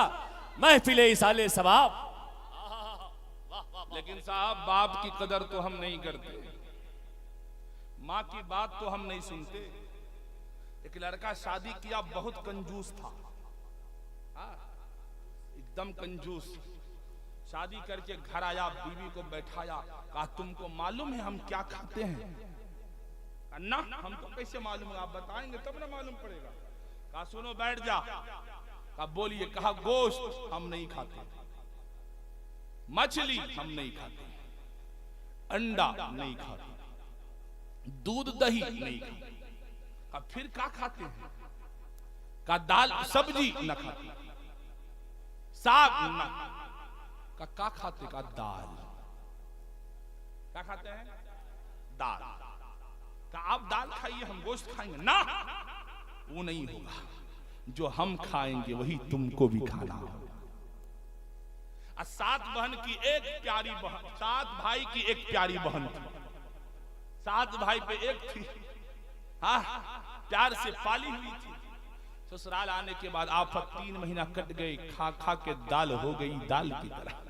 महफिले इसाले सवाब। लेकिन साहब, बाप की कदर तो हम नहीं करते, माँ की बात तो हम नहीं सुनते। एक लड़का शादी किया, बहुत कंजूस था, एकदम कंजूस। शादी करके घर आया, बीवी को बैठाया, कहा तुमको मालूम है हम क्या खाते हैं? ना, हमको कैसे मालूम है, आप बताएंगे तब ना मालूम पड़ेगा। कहा सुनो बैठ जा। कहा बोलिए। कहा गोश्त हम नहीं खाते, मछली हम नहीं खाते, अंडा नहीं खाते, दूध दही नहीं खाते। कहा फिर क्या खाते हैं? कहा दाल सब्जी न खाते, साग न। क्या खाते? का दाल। क्या खाते हैं? दाल। का आप दाल खाइए, हम गोश्त खाएंगे ना, वो नहीं होगा। जो हम खाएंगे वही तुमको भी खाना होगा। 7 बहन की एक प्यारी बहन, 7 भाई की एक प्यारी बहन थी। 7 भाई पे एक थी, हाँ, प्यार से पाली हुई थी। ससुराल आने के बाद आफत 3 महीना कट गए, खा खा के दाल हो गई दाल की तरह।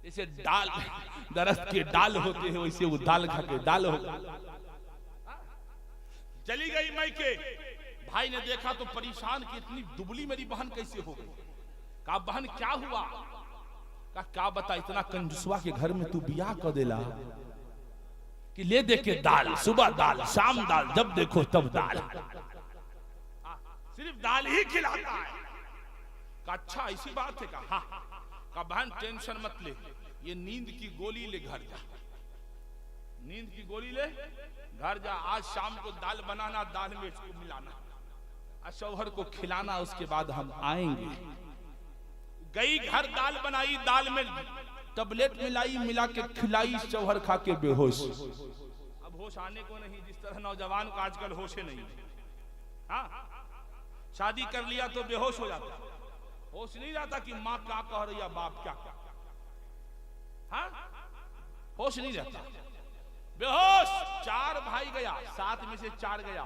जैसे दाल दरख्त के डाल होते हैं, वैसे वो दाल खा के दाल हो गई। चली गई मायके। भाई ने देखा तो परेशान कि इतनी दुबली मेरी बहन कैसे हो गई। कहा बहन क्या हुआ? कहा क्या बता, इतना कंजूसवा के घर में तू बियाह कर देला कि ले दे के दाल, सुबह दाल, शाम दाल, जब देखो तब दाल, सिर्फ दाल ही खिलाता है। कहा अच्छा ऐसी बात है? कहा हाँ। कहा बहन टेंशन मत ले, ये नींद की गोली ले घर जा। नींद की गोली ले, घर जा, आज शाम को दाल बनाना, दाल में इसको मिलाना, शौहर को खिलाना, उसके बाद हम आएंगे। गई घर, दाल बनाई, दाल में टबलेट मिलाई, मिला के खिलाई, शौहर खा के बेहोश। अब होश आने को नहीं, जिस तरह नौजवान को आजकल होश ही नहीं। हाँ, शादी कर लिया तो बेहोश हो जाता, होश नहीं रहता कि माँ क्या कह रही है, बाप क्या कह, हाँ, होश नहीं रहता, बेहोश। 4 भाई गया, 7 में से 4 गया,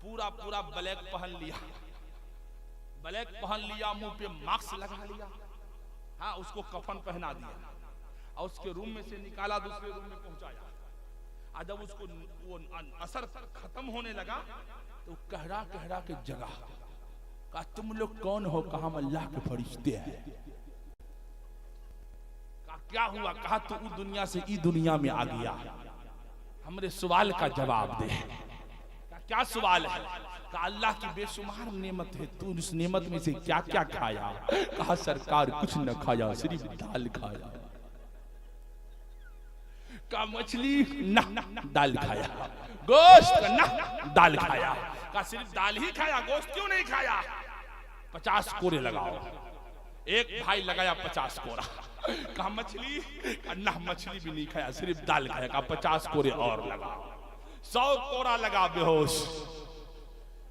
पूरा पूरा ब्लैक पहन लिया, ब्लैक पहन लिया, मुंह पे मास्क लगा लिया, हाँ, उसको कफन पहना दिया और उसके रूम में से निकाला, दूसरे रूम में पहुंचाया। और जब उसको वो असर खत्म होने लगा तो कहरा कहरा के जगह, कहा तुम लोग कौन हो? कहा हम अल्लाह के फरिश्ते हैं। कहा क्या हुआ? कहा तू उस दुनिया से ई दुनिया में आ गया, हमरे सवाल का जवाब दे। क्या सवाल है? कहा अल्लाह की बेशुमार नेमत है, तू उस नेमत में से क्या क्या खाया? कहा सरकार कुछ न खाया, सिर्फ दाल खाया। कहा मछली ना, दाल खाया। गोश्त ना, दाल खाया। कहा सिर्फ दाल ही खाया, गोश्त क्यों नहीं खाया? 50 कोरे लगाओ। एक भाई लगाया 50 कोरा। कहा मछली? ना, मछली भी नहीं खाया, सिर्फ दाल खाया। कहा 50 कोरे और लगाओ। 100 कोरा लगा, बेहोश,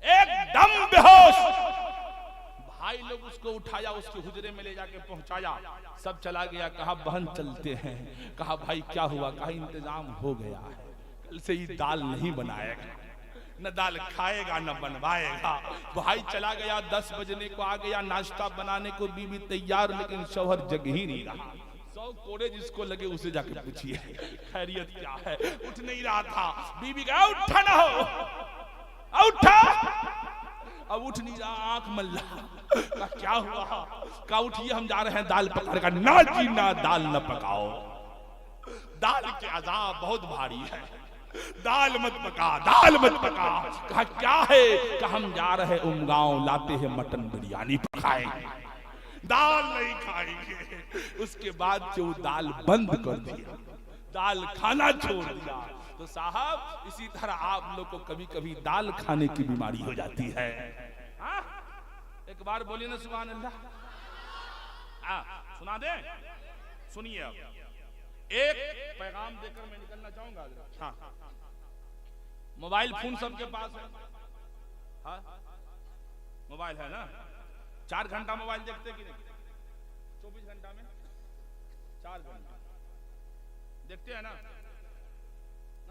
एकदम बेहोश। भाई लोग उसको उठाया, उसके हुजरे में ले जाके पहुंचाया, सब चला गया। कहा बहन चलते हैं। कहा भाई क्या हुआ? कहा इंतजाम हो गया है, कल से ये दाल नहीं बनाएगा, न दाल खाएगा न बनवाएगा। भाई चला गया, 10 बजने को आ गया, नाश्ता बनाने को बीवी तैयार, लेकिन शौहर जग ही नहीं रहा। 100 कोड़े जिसको लगे उसे जाके पूछिए खैरियत क्या है। उठ नहीं रहा था। बीवी कहा उठा ना हो, उठा। अब उठ नहीं रहा, आंख मल्ला। क्या हुआ? कहा उठिए हम जा रहे हैं दाल पकाने का। ना जी ना, दाल न पकाओ, दाल के अजाब बहुत भारी है, दाल मत पका, दाल मत पका। कहा क्या है? कहा हम जा रहे उमगांव, लाते हैं मटन बिरयानी पकाएंगे, दाल नहीं खाएंगे। उसके बाद जो दाल बंद कर दिया, दाल खाना छोड़ दिया। तो साहब इसी तरह आप लोग को कभी कभी दाल खाने की बीमारी हो जाती है। हाँ? एक बार बोलिए ना सुभान अल्लाह। सुना दे, सुनिए। अब एक पैगाम देकर मैं निकलना चाहूंगा। हाँ, मोबाइल फोन सबके पास है। हाँ, मोबाइल है ना? 4 घंटा मोबाइल देखते कि नहीं? 24 घंटा में 4 घंटा देखते हैं ना?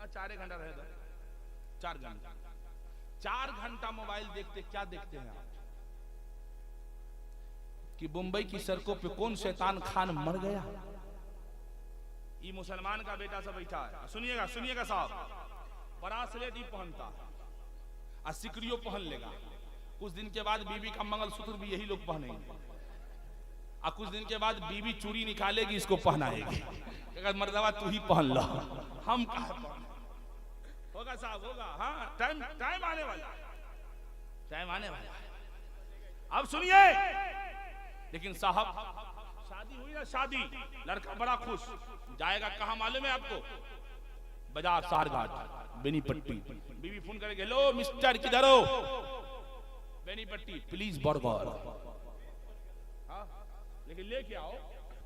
4 घंटा रहेगा, 4 घंटा। 4 घंटा मोबाइल देखते, क्या देखते हैं आप? कि मुंबई की सड़कों पे कौन शैतान खान मर गया। ये मुसलमान का बेटा सब बैठा है। सुनिएगा, सुनिएगा साहब, ब्रासलेट ही पहनता है और सिकरियों पहन लेगा। कुछ दिन के बाद बीवी का मंगलसूत्र भी यही लोग पहनेंगे, और कुछ दिन के बाद बीवी चूड़ी निकालेगी, इसको पहनाएगी। अगर मर्दवा तू ही पहन लो, हम कहा होगा साहब, होगा। हाँ, टाइम आने वाला, टाइम आने वाला। अब सुनिए, लेकिन साहब शादी हुई ना, शादी, लड़का बड़ा खुश, जाएगा कहाँ मालूम है आपको? बाजार सारघाट, बेनीपट्टी। बीवी फोन करेगी, हेलो मिस्टर किधर हो? Benipatti, please burger. हाँ, लेकिन लेके आओ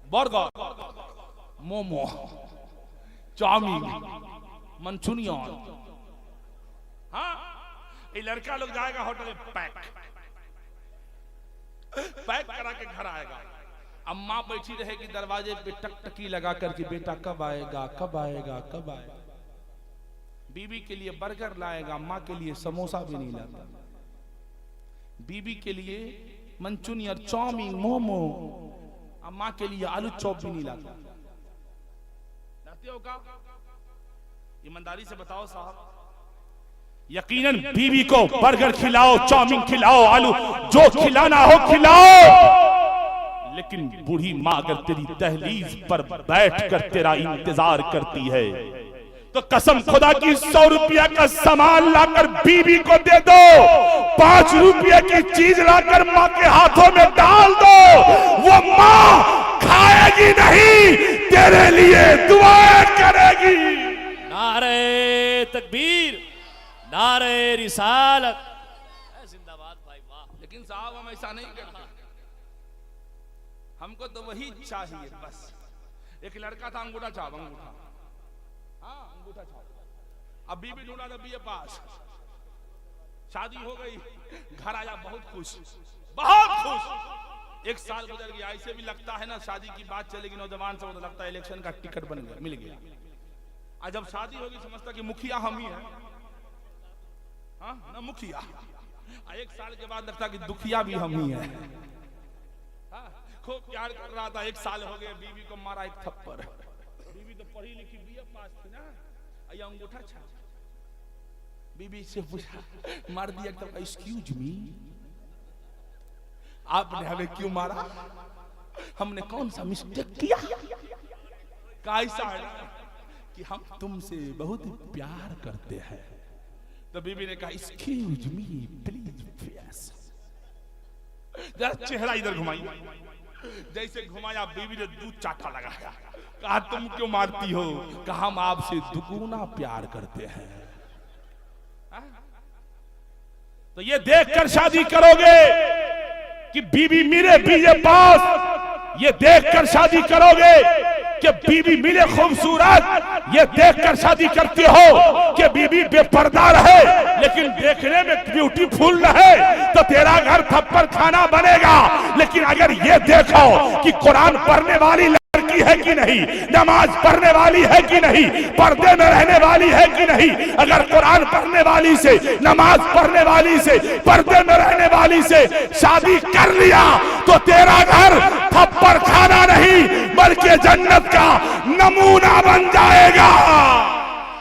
बर्गर, मोमो, चाउमीन, मंचूरियन। हाँ, ये लड़का लोग जाएगा होटल में, पैक करा के घर आएगा। अम्मा बैठी रहेगी दरवाजे पे टकटकी लगा करके, बेटा कब आएगा, कब आएगा, कब आएगा। बीवी के लिए बर्गर लाएगा, माँ के लिए समोसा भी नहीं लाता। बीवी के लिए मंचूरियन, चाउमीन, मोमो, अम्मा के लिए आलू चॉप भी नहीं लाता। लाते हो का? ईमानदारी से बताओ साहब। यकीनन बीवी को बर्गर खिलाओ, चाउमीन खिलाओ, आलू जो खिलाना हो खिलाओ, लेकिन बूढ़ी माँ अगर तेरी दहलीज पर बैठकर तेरा इंतजार करती है तो कसम खुदा की 100 रुपया का सामान लाकर बीवी को दे दो, 5 रुपये की चीज लाकर माँ के हाथों में डाल दो, वो माँ खाएगी नहीं, तेरे लिए दुआएं करेगी। तकबीर, नारे रिसालत, जिंदाबाद भाई, वाह। लेकिन साहब हम ऐसा नहीं करते, हमको तो वही चाहिए बस। एक लड़का था अंगूठा छाप, अंगूठा, हाँ अंगूठा छाप। अब बीबी ढूंढा था बीए पास, शादी हो गई, घर आया बहुत खुश, बहुत खुश। एक साल गुजर गया, ऐसे भी लगता है ना शादी की बात चलेगी नौजवान से, तो लगता है इलेक्शन का टिकट बन गया, मिल गया। आज जब शादी होगी समझता कि मुखिया हम ही हैं, हाँ ना मुखिया। एक साल के बाद लगता कि दुखिया भी हम ही हैं। खूब प्यार कर रहा था, एक साल हो गया, बीवी को मारा एक थप्पड़। बीवी तो पढ़ी लिखी बीए पास थी ना, ये अंगूठा छाप। बीबी से पूछा, मार दिया तो एक्सक्यूज मी, आपने हमें क्यों मारा, हमने कौन सा मिस्टेक किया। कैसा है कि हम तुमसे बहुत प्यार करते हैं। तो बीबी ने कहा एक्सक्यूज मी प्लीज फेस, जरा चेहरा इधर घुमाई। जैसे घुमाया बीबी ने दूध चाटा लगाया, कहा तुम क्यों मारती हो, कहा हम आपसे दुगुना प्यार करते हैं। तो ये देखकर शादी करोगे कि बीबी मिले बीए पास, ये देखकर शादी करोगे कि बीबी मिले खूबसूरत, ये देखकर शादी करते हो कि बीबी बेपर्दा रहे लेकिन देखने में ब्यूटीफुल रहे, तो तेरा घर थप्पड़ खाना बनेगा। लेकिन अगर ये देखो कि कुरान पढ़ने वाली लड़की है कि नहीं, नमाज पढ़ने वाली है कि नहीं, पर्दे में रहने वाली है कि नहीं, अगर कुरान पढ़ने वाली से, नमाज पढ़ने वाली से, पर्दे में रहने वाली से शादी कर लिया तो तेरा घर थप्पड़ खाना नहीं बल्कि जन्नत का नमूना बन जाएगा।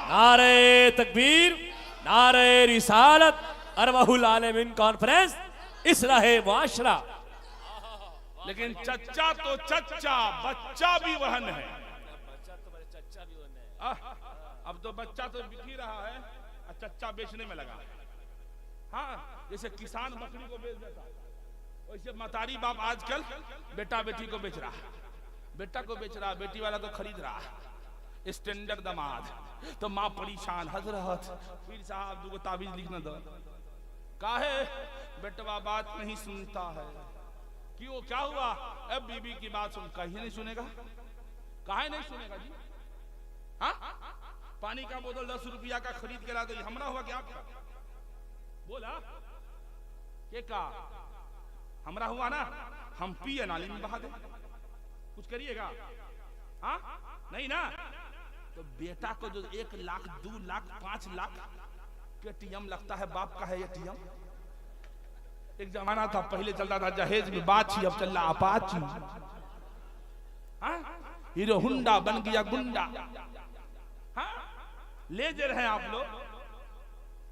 नारे तकबीर, नारे रिसालत, अरवाहुल आलमीन कॉन्फ्रेंस, इस्लाहे मुआशरा। लेकिन चच्चा तो चच्चा, बच्चा भी वहन है। अब तो बच्चा तो बिक ही रहा है, चच्चा बेचने में लगा। हाँ, जैसे किसान बकरी को बेच देता, वैसे मतारी बाप आजकल बेटा बेटी को बेच रहा, बेटा को बेच रहा, बेटी वाला तो खरीद रहा। स्टैंडर्ड दामाद, तो माँ परेशान, हजरत पीर साहब दो ताबीज लिखना दो। काहे बेटवा बात नहीं सुनता है, क्यों क्या हुआ, अब बीबी की बात सुन, कहीं नहीं सुनेगा, काहे नहीं सुनेगा जी। हाँ, पानी का बोतल 10 रुपया का खरीद के ला दो, हमरा हुआ क्या आपका, बोला के का हमरा हुआ ना, हम पिए नाली में बहा दे, कुछ करिएगा, हाँ नहीं ना। तो बेटा को जो 1 लाख 2 लाख 5 लाख पेटीएम लगता है, बाप का है एटीएम। एक जमाना था पहले चलता था जहेज में बाछी, अब चल रहा अपाची। हीरो हुंडा बन गया गुंडा। हाँ, लेजर हैं आप लोग,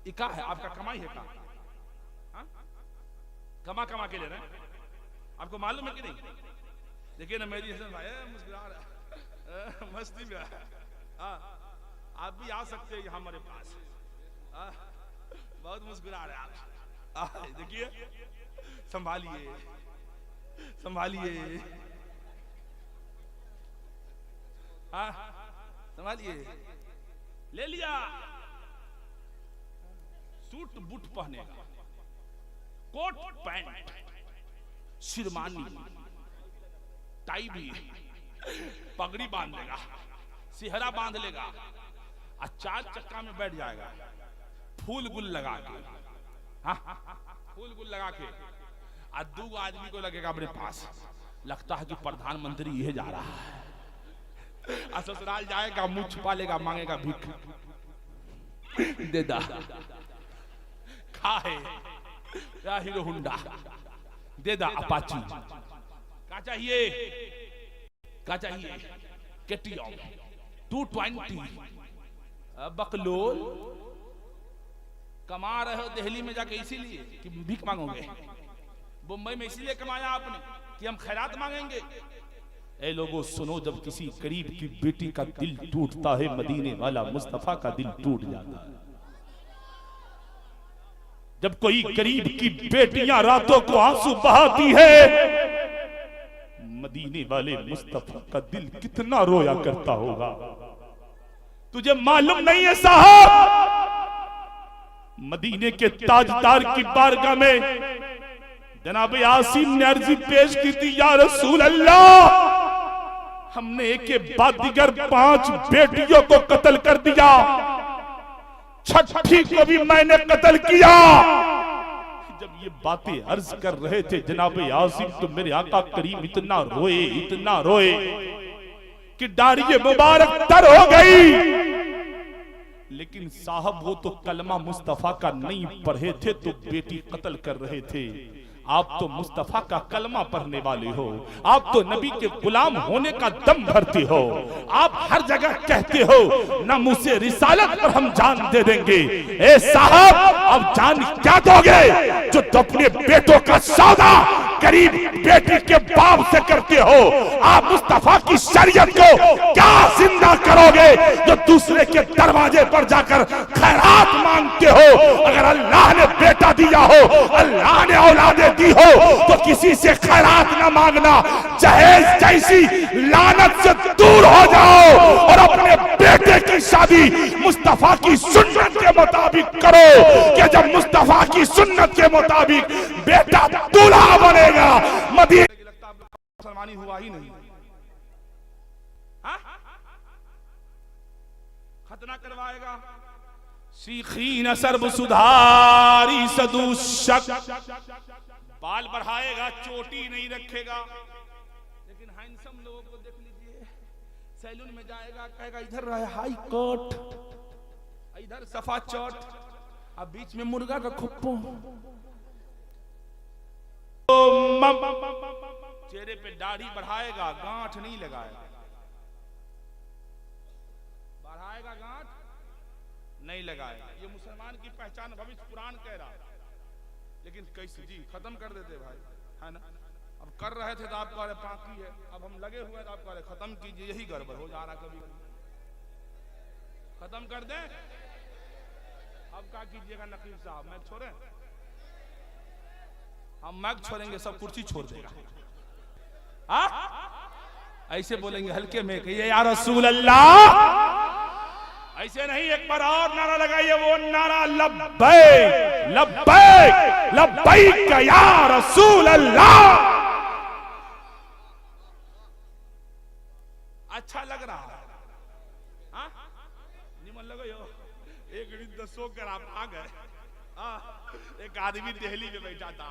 इका है आपका, कमाई है का, कमा कमा के ले रहे हैं, आपको मालूम है कि नहीं। देखिए ना मेरी भाई मुस्कुरा रहा, मस्ती में है। आप भी आ सकते हैं यहाँ हमारे पास, बहुत मुस्कुरा रहे आप। देखिए संभालिए संभालिए, संभालिए। ले लिया सूट बूट पहनेगा, कोट पैंट, शिरमानी, टाई भी, पगड़ी बांध लेगा, सिहरा बांध लेगा, और 4 चक्का में बैठ जाएगा, फूल गुल लगा के, फूल गुल लगा के, और 2 आदमी को लगेगा अपने पास, लगता है कि प्रधानमंत्री ये जा रहा है। ससुराल जाएगा, मुंह छुपा लेगा, मांगेगा भीख, दे दा खाए या हीरो हुंडा, दे दा अपाची, क्या चाहिए, क्या चाहिए, केटीएम 220, बकलोल। कमा रहे हो दिल्ली में जाके इसीलिए कि भीख मांगोगे, मुंबई में इसीलिए कमाया आपने कि हम खैरात मांगेंगे। ए लोगों सुनो, जब किसी गरीब की बेटी का दिल टूटता है, मदीने वाला मुस्तफा का दिल टूट जाता है। जब कोई गरीब की बेटियां रातों को आंसू बहाती है, मदीने वाले मुस्तफा का दिल कितना रोया करता होगा। तुझे मालूम नहीं है साहब, मदीने के ताजदार की बारगाह में जनाब आसिम ने अर्जी पेश की थी, या रसूल अल्लाह, हमने एक के बाद दिगर 5 बेटियों को कत्ल कर दिया, छठी को भी मैंने कत्ल किया। जब ये बातें अर्ज कर रहे थे जनाब आसिम, तो मेरे आका करीम इतना रोए कि दाढ़ी मुबारक तर हो गई। लेकिन साहब वो तो कलमा मुस्तफा का नहीं पढ़े थे तो बेटी कत्ल कर रहे थे। आप तो मुस्तफा का कलमा पढ़ने वाले हो, आप तो नबी के गुलाम होने का दम भरते हो, आप हर जगह कहते हो न मुझसे रिसालत पर हम जान दे देंगे। ए साहब, अब जान क्या दोगे जो अपने बेटों का सौदा गरीब बेटी के बाप से करते हो? आप मुस्तफा की शरीयत को क्या जिंदा करोगे जो दूसरे के दरवाजे पर जाकर खैरात मांगते हो? अगर अल्लाह ने बेटा दिया हो, अल्लाह ने औलादे दी हो, तो किसी से खैरात ना मांगना, जहेज जैसी लानत से दूर हो जाओ और अपने बेटे की शादी मुस्तफा की सुन्नत के मुताबिक करो कि जब मुस्तफा की सुन्नत के मुताबिक बेटा दूल्हा बनेगा। मदीने लगता मुसलमानी हुआ ही नहीं, खतना करवाएगा। सीखीन सर्व सुधारी सदुशक, बाल बढ़ाएगा, चोटी नहीं रखेगा। लेकिन हैंडसम लोगों को देख लीजिए, सैलून में जाएगा, कहेगा इधर रहे हाई कोट, इधर सफा चौट, अब बीच में मुर्गा का खुप्पो, चेहरे पे दाढ़ी बढ़ाएगा, गांठ नहीं लगाएगा। बढ़ाएगा गांठ नहीं लगाएगा। ये मुसलमान की पहचान भविष्य पुराण कह रहा है। लेकिन कैसे जी खत्म कर देते भाई, है ना? अब कर रहे थे तो आप कह रहे बाकी है, अब हम लगे हुए तो आप कह रहे खत्म कीजिए, यही गड़बड़ हो जा रहा। कभी खत्म कर दें, अब क्या कीजिएगा नकीब साहब? मैं छोड़े, हम मैग छोड़ेंगे, सब कुर्सी छोड़ देगा। ऐसे बोलेंगे हल्के में कहिए या रसूल अल्लाह, ऐसे नहीं, एक बार और नारा लगाइए, वो नारा लब्बैक लब्बैक लब्बैक या रसूल अल्लाह। अच्छा लग रहा है? निमन लगे हो? एक घड़ी 10 कर आप आ गए। एक आदमी दिल्ली में बैठा था,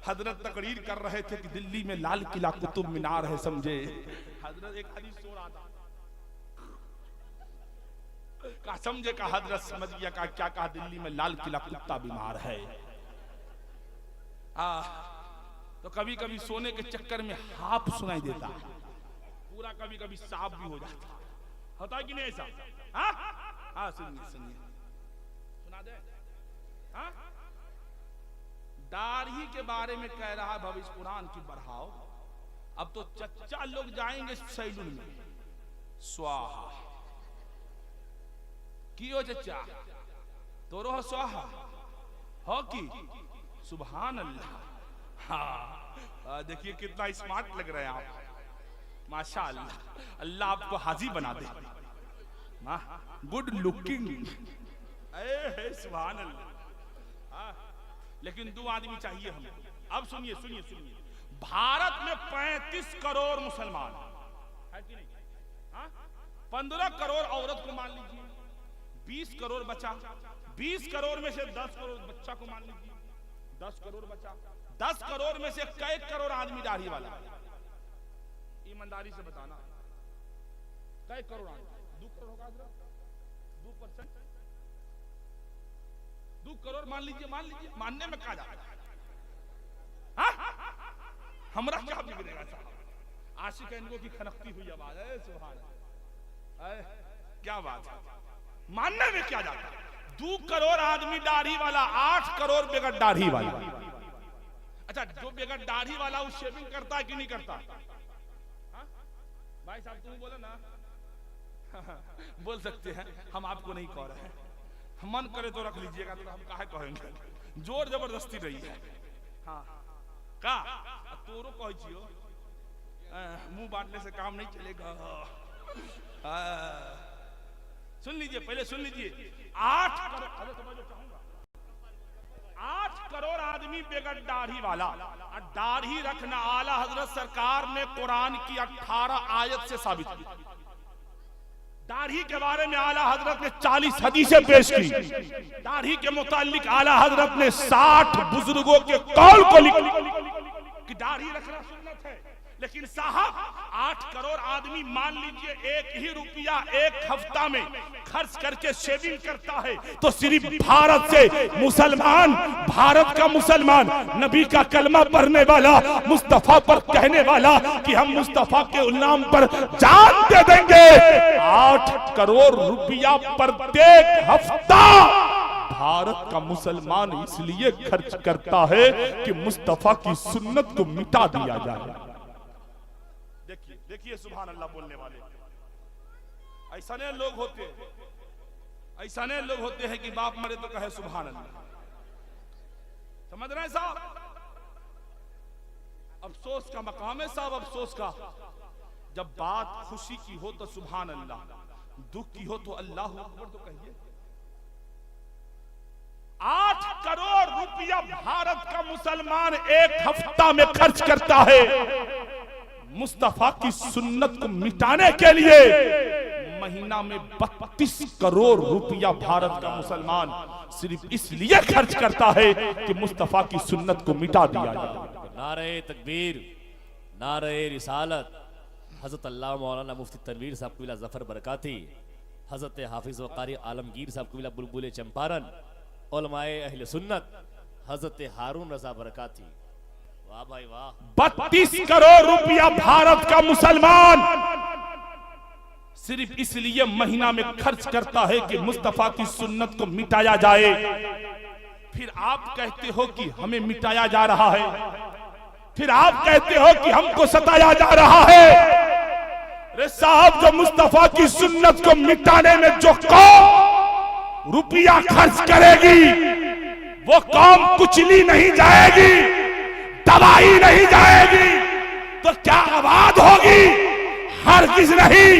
हजरत तकरीर कर रहे थे कि दिल्ली में लाल किला कुतुब मीनार है, समझे? हजरत एक हदीस सो रहा था, का समझे का हजरत समझ गया का क्या कहा, दिल्ली में लाल किला कुत्ता बीमार है। तो कभी कभी सोने के चक्कर में हाफ सुनाई देता, पूरा कभी कभी साफ भी हो जाता, होता है कि नहीं ऐसा? सुनिए सुना दे। दाढ़ी के बारे में कह रहा है भविष्य पुराण की बढ़ाओ। अब तो चच्चा लोग जाएंगे सैलून में, स्वाहा की हो चच्चा, तोरो हो स्वाहा हो की सुभान अल्लाह। हाँ देखिए कितना स्मार्ट लग रहे हैं आप, माशाअल्लाह। अल्लाह आपको हाजी बना दे, गुड लुकिंग, सुभान अल्लाह। लेकिन 2 आदमी चाहिए हमें। अब सुनिए सुनिए सुनिए, भारत में 35 करोड़ मुसलमान है कि नहीं? 15 करोड़ औरत को मान लीजिए, 20 करोड़ बचा, 20 करोड़ में से 10 करोड़ बच्चा को मान लीजिए, 10 करोड़ बचा। 10 करोड़ में से कई करोड़ आदमी दाढ़ी वाला? ईमानदारी से बताना, कई करोड़ आदमी? 2 करोड़ होगा, 2%, 2 करोड़ मान लीजिए, मानने में कहा जाता है। हमरा क्या बिगड़ेगा साहब? आशिक इनको की खनकती हुई आवाज है, सुभान, क्या बात है, मानने में क्या जाता है? 2 करोड़ आदमी दाढ़ी वाला, 8 करोड़ बेगर दाढ़ी वाला। अच्छा, जो बेगर दाढ़ी वाला वो शेविंग करता है कि नहीं करता? भाई साहब तुम बोले ना। बोल सकते हैं, हम आपको नहीं कह रहे हैं, मन करे तो रख लीजिएगा, तो हम काहे कहेंगे, जोर जबरदस्ती रही है। हाँ का तोरो कह छियो, मुंह बांटने से काम नहीं चलेगा। सुन लीजिए, पहले सुन लीजिए। 8 करोड़ आदमी बेगर दाढ़ी वाला, दाढ़ी रखना आला हजरत सरकार ने कुरान की 18 आयत से साबित की। दाढ़ी के बारे में आला हजरत ने 40 हदीसें पेश की। दाढ़ी के मुतालिक आला हजरत ने 60 बुजुर्गों के कौल को लिखा कि दाढ़ी रखना सुन्नत है। लेकिन साहब 8 करोड़ आदमी मान लीजिए 1 ही रुपया 1 हफ्ता में खर्च करके शेविंग करता है, तो सिर्फ भारत से मुसलमान, भारत का मुसलमान, नबी का कलमा पढ़ने वाला, मुस्तफा पर कहने वाला कि हम मुस्तफा के नाम पर जान दे देंगे, 8 करोड़ रुपया प्रत्येक हफ्ता भारत का मुसलमान इसलिए खर्च करता है कि मुस्तफा की सुन्नत को मिटा दिया जाए। देखिए देखिए सुभान अल्लाह बोलने वाले ऐसा नहीं लोग होते, ऐसा नहीं लोग होते हैं कि बाप मरे तो कहे सुभान अल्लाह। समझ रहे हैं साहब? अफसोस का मकाम है साहब, अफसोस का। जब बात खुशी की हो तो सुभान अल्लाह, दुख की हो तो अल्लाह अकबर तो कहिए। 8 करोड़ रुपया भारत का मुसलमान एक हफ्ता में खर्च करता है मुस्तफा की सुन्नत को मिटाने के लिए। महीना में 32 करोड़ रुपया भारत का मुसलमान सिर्फ इसलिए खर्च करता है कि मुस्तफा की सुन्नत को मिटा दिया जाए। नारे तकबीर, नारे रिसालत। हजरत अल्लाह मौलाना मुफ्ती तनवीर साहब कबीला जफर बरकाती, हजरत हाफिज व कारी आलमगीर साहब कबीला बुलबुल चंपारण, उलमाए अहले सुन्नत हजरत हारून रजा बरकाती। वाह भाई वाह। 32 करोड़ रुपया भारत का मुसलमान सिर्फ इसलिए महीना में खर्च करता है कि मुस्तफा की सुन्नत को मिटाया जाए। फिर आप कहते हो कि हमें मिटाया जा रहा है, फिर आप कहते हो कि हमको सताया जा रहा है। अरे साहब, जो मुस्तफा की सुन्नत को मिटाने में जो कौम रुपया खर्च करेगी, वो कौम कुचली नहीं जाएगी, दबाई नहीं जाएगी, तो क्या आबाद होगी? हरगिज़ नहीं।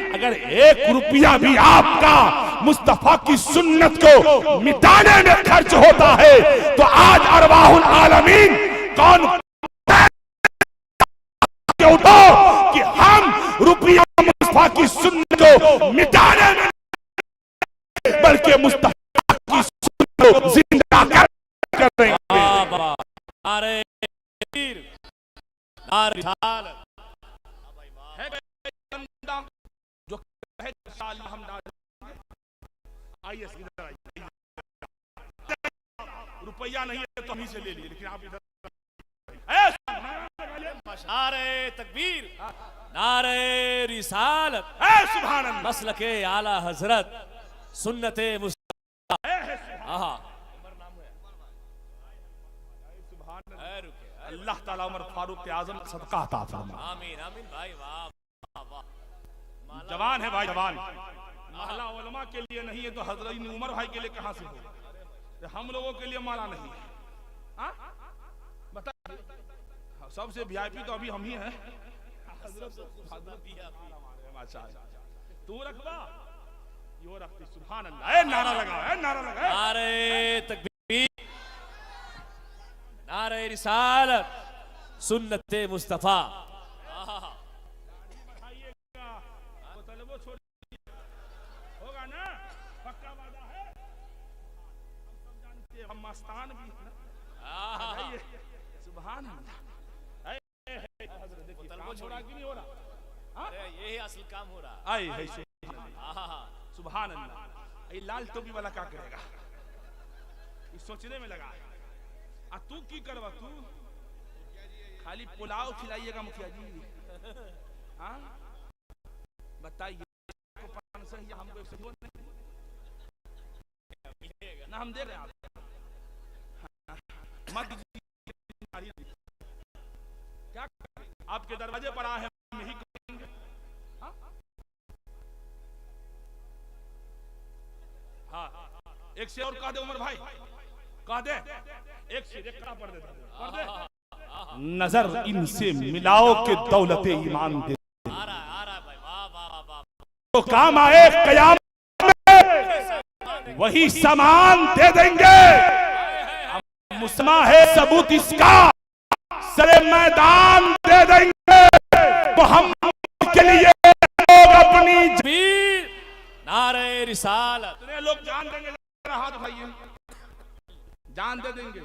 अगर 1 रुपया भी आपका मुस्तफा की सुन्नत को मिटाने में खर्च होता है तो आज अरवाहुल आलमीन कौन उठो कि हम रुपया मुस्तफा की सुन्नत को मिटाने में, बल्कि मुस्तफा की सुन्नत को जिंदा करेंगे। नारे जो है हम आइए रुपया नहीं है तो हम ही से ले लिए, लेकिन आप इधर नारे तकबीर, नारे रिसालत, सुभान अल्लाह। मसलके आला हजरत सुन्नते मुस्तफा। अल्लाह ताला उमर फारूक आजम सदका अता फरमा। आमीन आमीन भाई वाह वाह। जवान है भाई, जवान। महला उलमा के लिए नहीं है तो हजरत उमर भाई के लिए कहां से हो? हम लोगों के लिए माला नहीं है। बता, सबसे वीआईपी तो अभी हम ही हैं। तू रखवा, यो रखती। सुभान अल्लाह। नारा लगा, नारा लगा। नारे तकबीर, नारे रिसालत, सुन्नते मुस्तफा। होगा ना, पक्का वादा है। हम सब जानते हैं, हम मस्तान भी है ना। सुभान अल्लाह। छोड़ा कि नहीं हो रहा? यही असल काम हो रहा। आए है सुभान अल्लाह। ये लाल टोपी वाला क्या करेगा? इस सोचने में लगा। आ तू की करवा? तू खाली पुलाव खिलाइएगा मुखिया जी? हाँ बताइए, हमको ना हम दे रहे हैं आप मत क्या आपके दरवाजे पर आए हैं, हम यही करेंगे। हाँ एक से और कह दे उमर भाई, कह दे एक से एक पढ़ दे। नजर इनसे मिलाओ के दौलते ईमान दे। आ रहा भाई, वाह वाह वाह। तो काम आए कयामत वही सामान दे देंगे। मुसलमान है सबूत इसका, सरे मैदान दे देंगे मोहम्मद के लिए। लोग अपनी नारे रिसालत, इतने लोग जान देंगे, हाथ उठाइए, जान दे देंगे।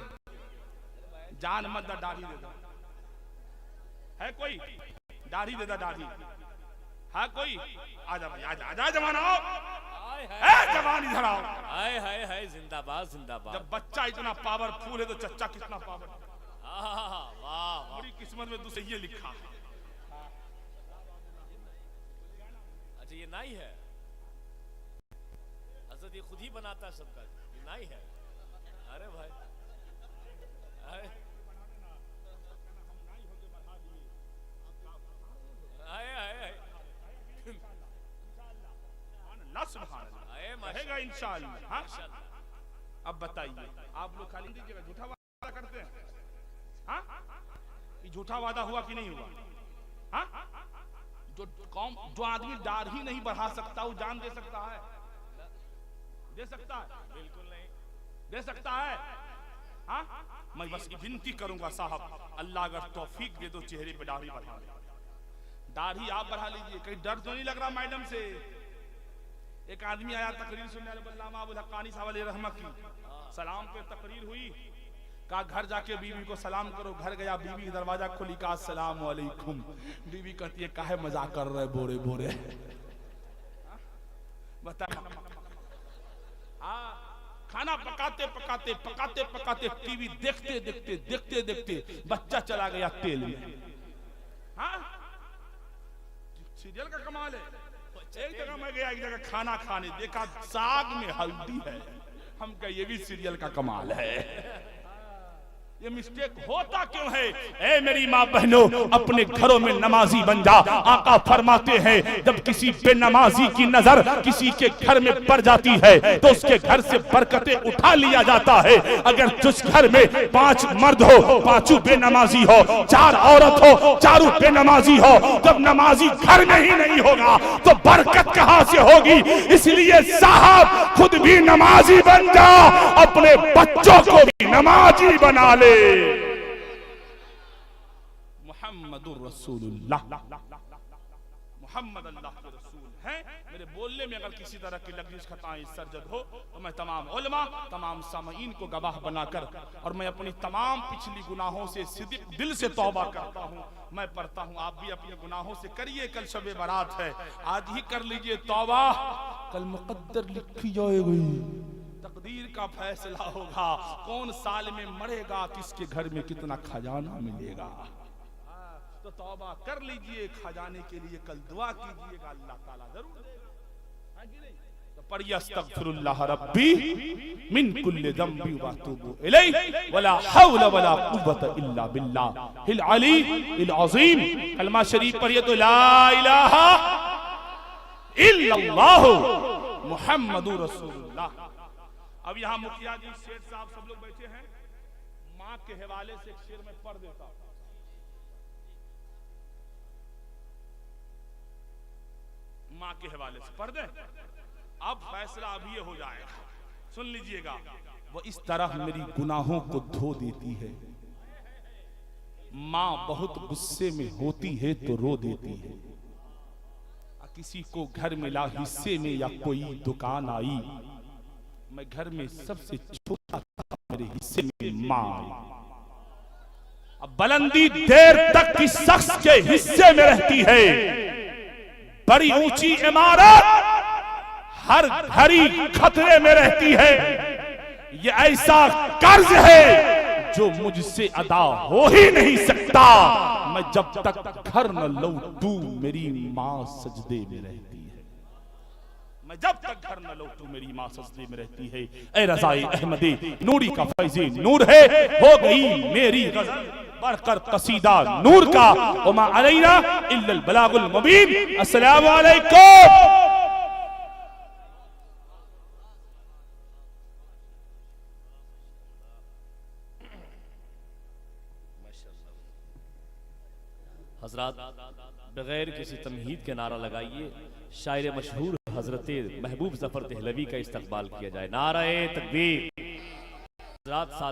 जान मत दा, दाढ़ी दे दो। है कोई दाढ़ी दे दा, दाढ़ी है कोई? आजा भाई, आजा आजा जवान आओ, जवान इधर आओ। हाय हाय हाय, जिंदाबाद जिंदाबाद। जब बच्चा इतना पावरफुल है तो चच्चा कितना पावर। वाह, बड़ी किस्मत में दूसरे ये लिखा। अच्छा ये नाई है, हजरत ये खुद ही बनाता है सबका, ये नाई है। अरे भाई रहेगा इंशाअल्लाह। हाँ? अब बताइए, आप लोग खाली दीजिएगा, झूठा वादा करते हैं? हाँ? ये झूठा वादा हुआ कि नहीं हुआ? हाँ? जो आदमी दाढ़ी नहीं बढ़ा सकता वो जान दे सकता है? दे सकता है? बिल्कुल नहीं दे सकता है। हाँ? मैं बस विनती करूंगा साहब, अल्लाह अगर तौफीक दे दो चेहरे पे दाढ़ी बढ़ा ले। दाढ़ी आप बढ़ा लीजिए, कहीं डर तो नहीं लग रहा मैडम से? एक आदमी आया तकरीर सुनने, अल्लामा अबुल हक्कानी साहब अलैहि रहमत की सलाम पे तकरीर हुई, कहा घर जाके बीवी को सलाम करो। घर गया, बीवी दरवाजा खोली, कहा अस्सलाम वालेकुम। बीवी कहती है काहे मजाक कर रहे बोरे बोरे। बता, खाना पकाते पकाते पकाते पकाते टीवी देखते देखते देखते देखते बच्चा चला गया तेल में। हाँ? सीरियल का कमाल है। एक जगह मैं गया, एक जगह खाना खाने, देखा साग में हल्दी है। हम कहे ये भी सीरियल का कमाल है। ये मिस्टेक होता क्यों है? ए मेरी माँ बहनों, अपने घरों में नमाजी बन जा। आका फरमाते हैं जब किसी बेनमाजी की नजर किसी के घर में पड़ जाती है तो उसके घर से बरकतें उठा लिया जाता है। अगर जिस घर में 5 मर्द हो, 5 बेनमाजी हो, 4 औरत हो, 4 बेनमाजी हो, जब नमाजी घर में ही नहीं होगा तो बरकत कहां से होगी? इसलिए साहब खुद भी नमाजी बन जा, अपने बच्चों को भी नमाजी बना ले। मुहम्मदुर रसूलुल्लाह, मुहम्मद अल्लाह के रसूल हैं। मेरे बोलने में अगर किसी तरह की लग़ज़िश खताएं सरजद हो तो मैं तमाम उलमा, तमाम सामईन को गवाह बनाकर और मैं अपनी तमाम पिछली गुनाहों से सिद्दीक दिल से तौबा करता हूँ। मैं पढ़ता हूँ, आप भी अपने गुनाहों से करिए। कल शब बारात है, आज ही कर लीजिए तौबा। कल मुक़द्दर लिखी जाएगी, तकदीर का फैसला होगा, कौन साल में मरेगा, किसके घर में कितना खजाना मिलेगा। तो तौबा कर लीजिए, खजाने के लिए कल दुआ कीजिएगा, अल्लाह ताला जरूर देगा। तो पढ़िए अस्तगफिरुल्लाह रब्बी मिन कुल्लि ज़ंबि व अतूबु इलैहि वला हौला वला कुव्वता इल्ला बिल्लाहिल अलीय्यिल अज़ीम। कलमा शरीफ पढ़िए तो ला इलाहा इल्लल्लाह मुहम्मदुर रसूलुल्लाह। अब यहाँ मुखिया जी, शेख साहब सब लोग बैठे हैं, माँ के हवाले से एक शेर में पढ़ देता हूं। माँ के हवाले से पढ़ दे, अब फैसला अभी हो जाएगा। सुन लीजिएगा। वो इस तरह मेरी गुनाहों को धो देती है, माँ बहुत गुस्से में होती है तो रो देती है। किसी को घर मिला हिस्से में या कोई दुकान आई, मैं घर में सबसे छोटा था, मेरे हिस्से में माँ आई। अब बुलंदी देर तक किस शख्स के हिस्से में रहती है, बड़ी ऊंची इमारत हर घड़ी खतरे में रहती है। ये ऐसा कर्ज है जो मुझसे अदा हो ही नहीं सकता। मैं जब तक घर न लौटूं मेरी माँ सजदे में रहती है। मैं जब तक घर न लौटूं मेरी माँ सजदे में रहती है। ए रज़ाए अहमदी नूरी का फैज़े नूर है, हो गई मेरी गज़ल बढ़कर कसीदा नूर का। वमा अलैना इल्लल बलागुल मुबीन। अस्सलामु अलैकुम। हजरात, बगैर किसी तमहीद के नारा लगाइए। शायर मशहूर हजरत महबूब जफर दहलवी का इस्तकबाल किया जाए। नारे तकबीर। हज़रात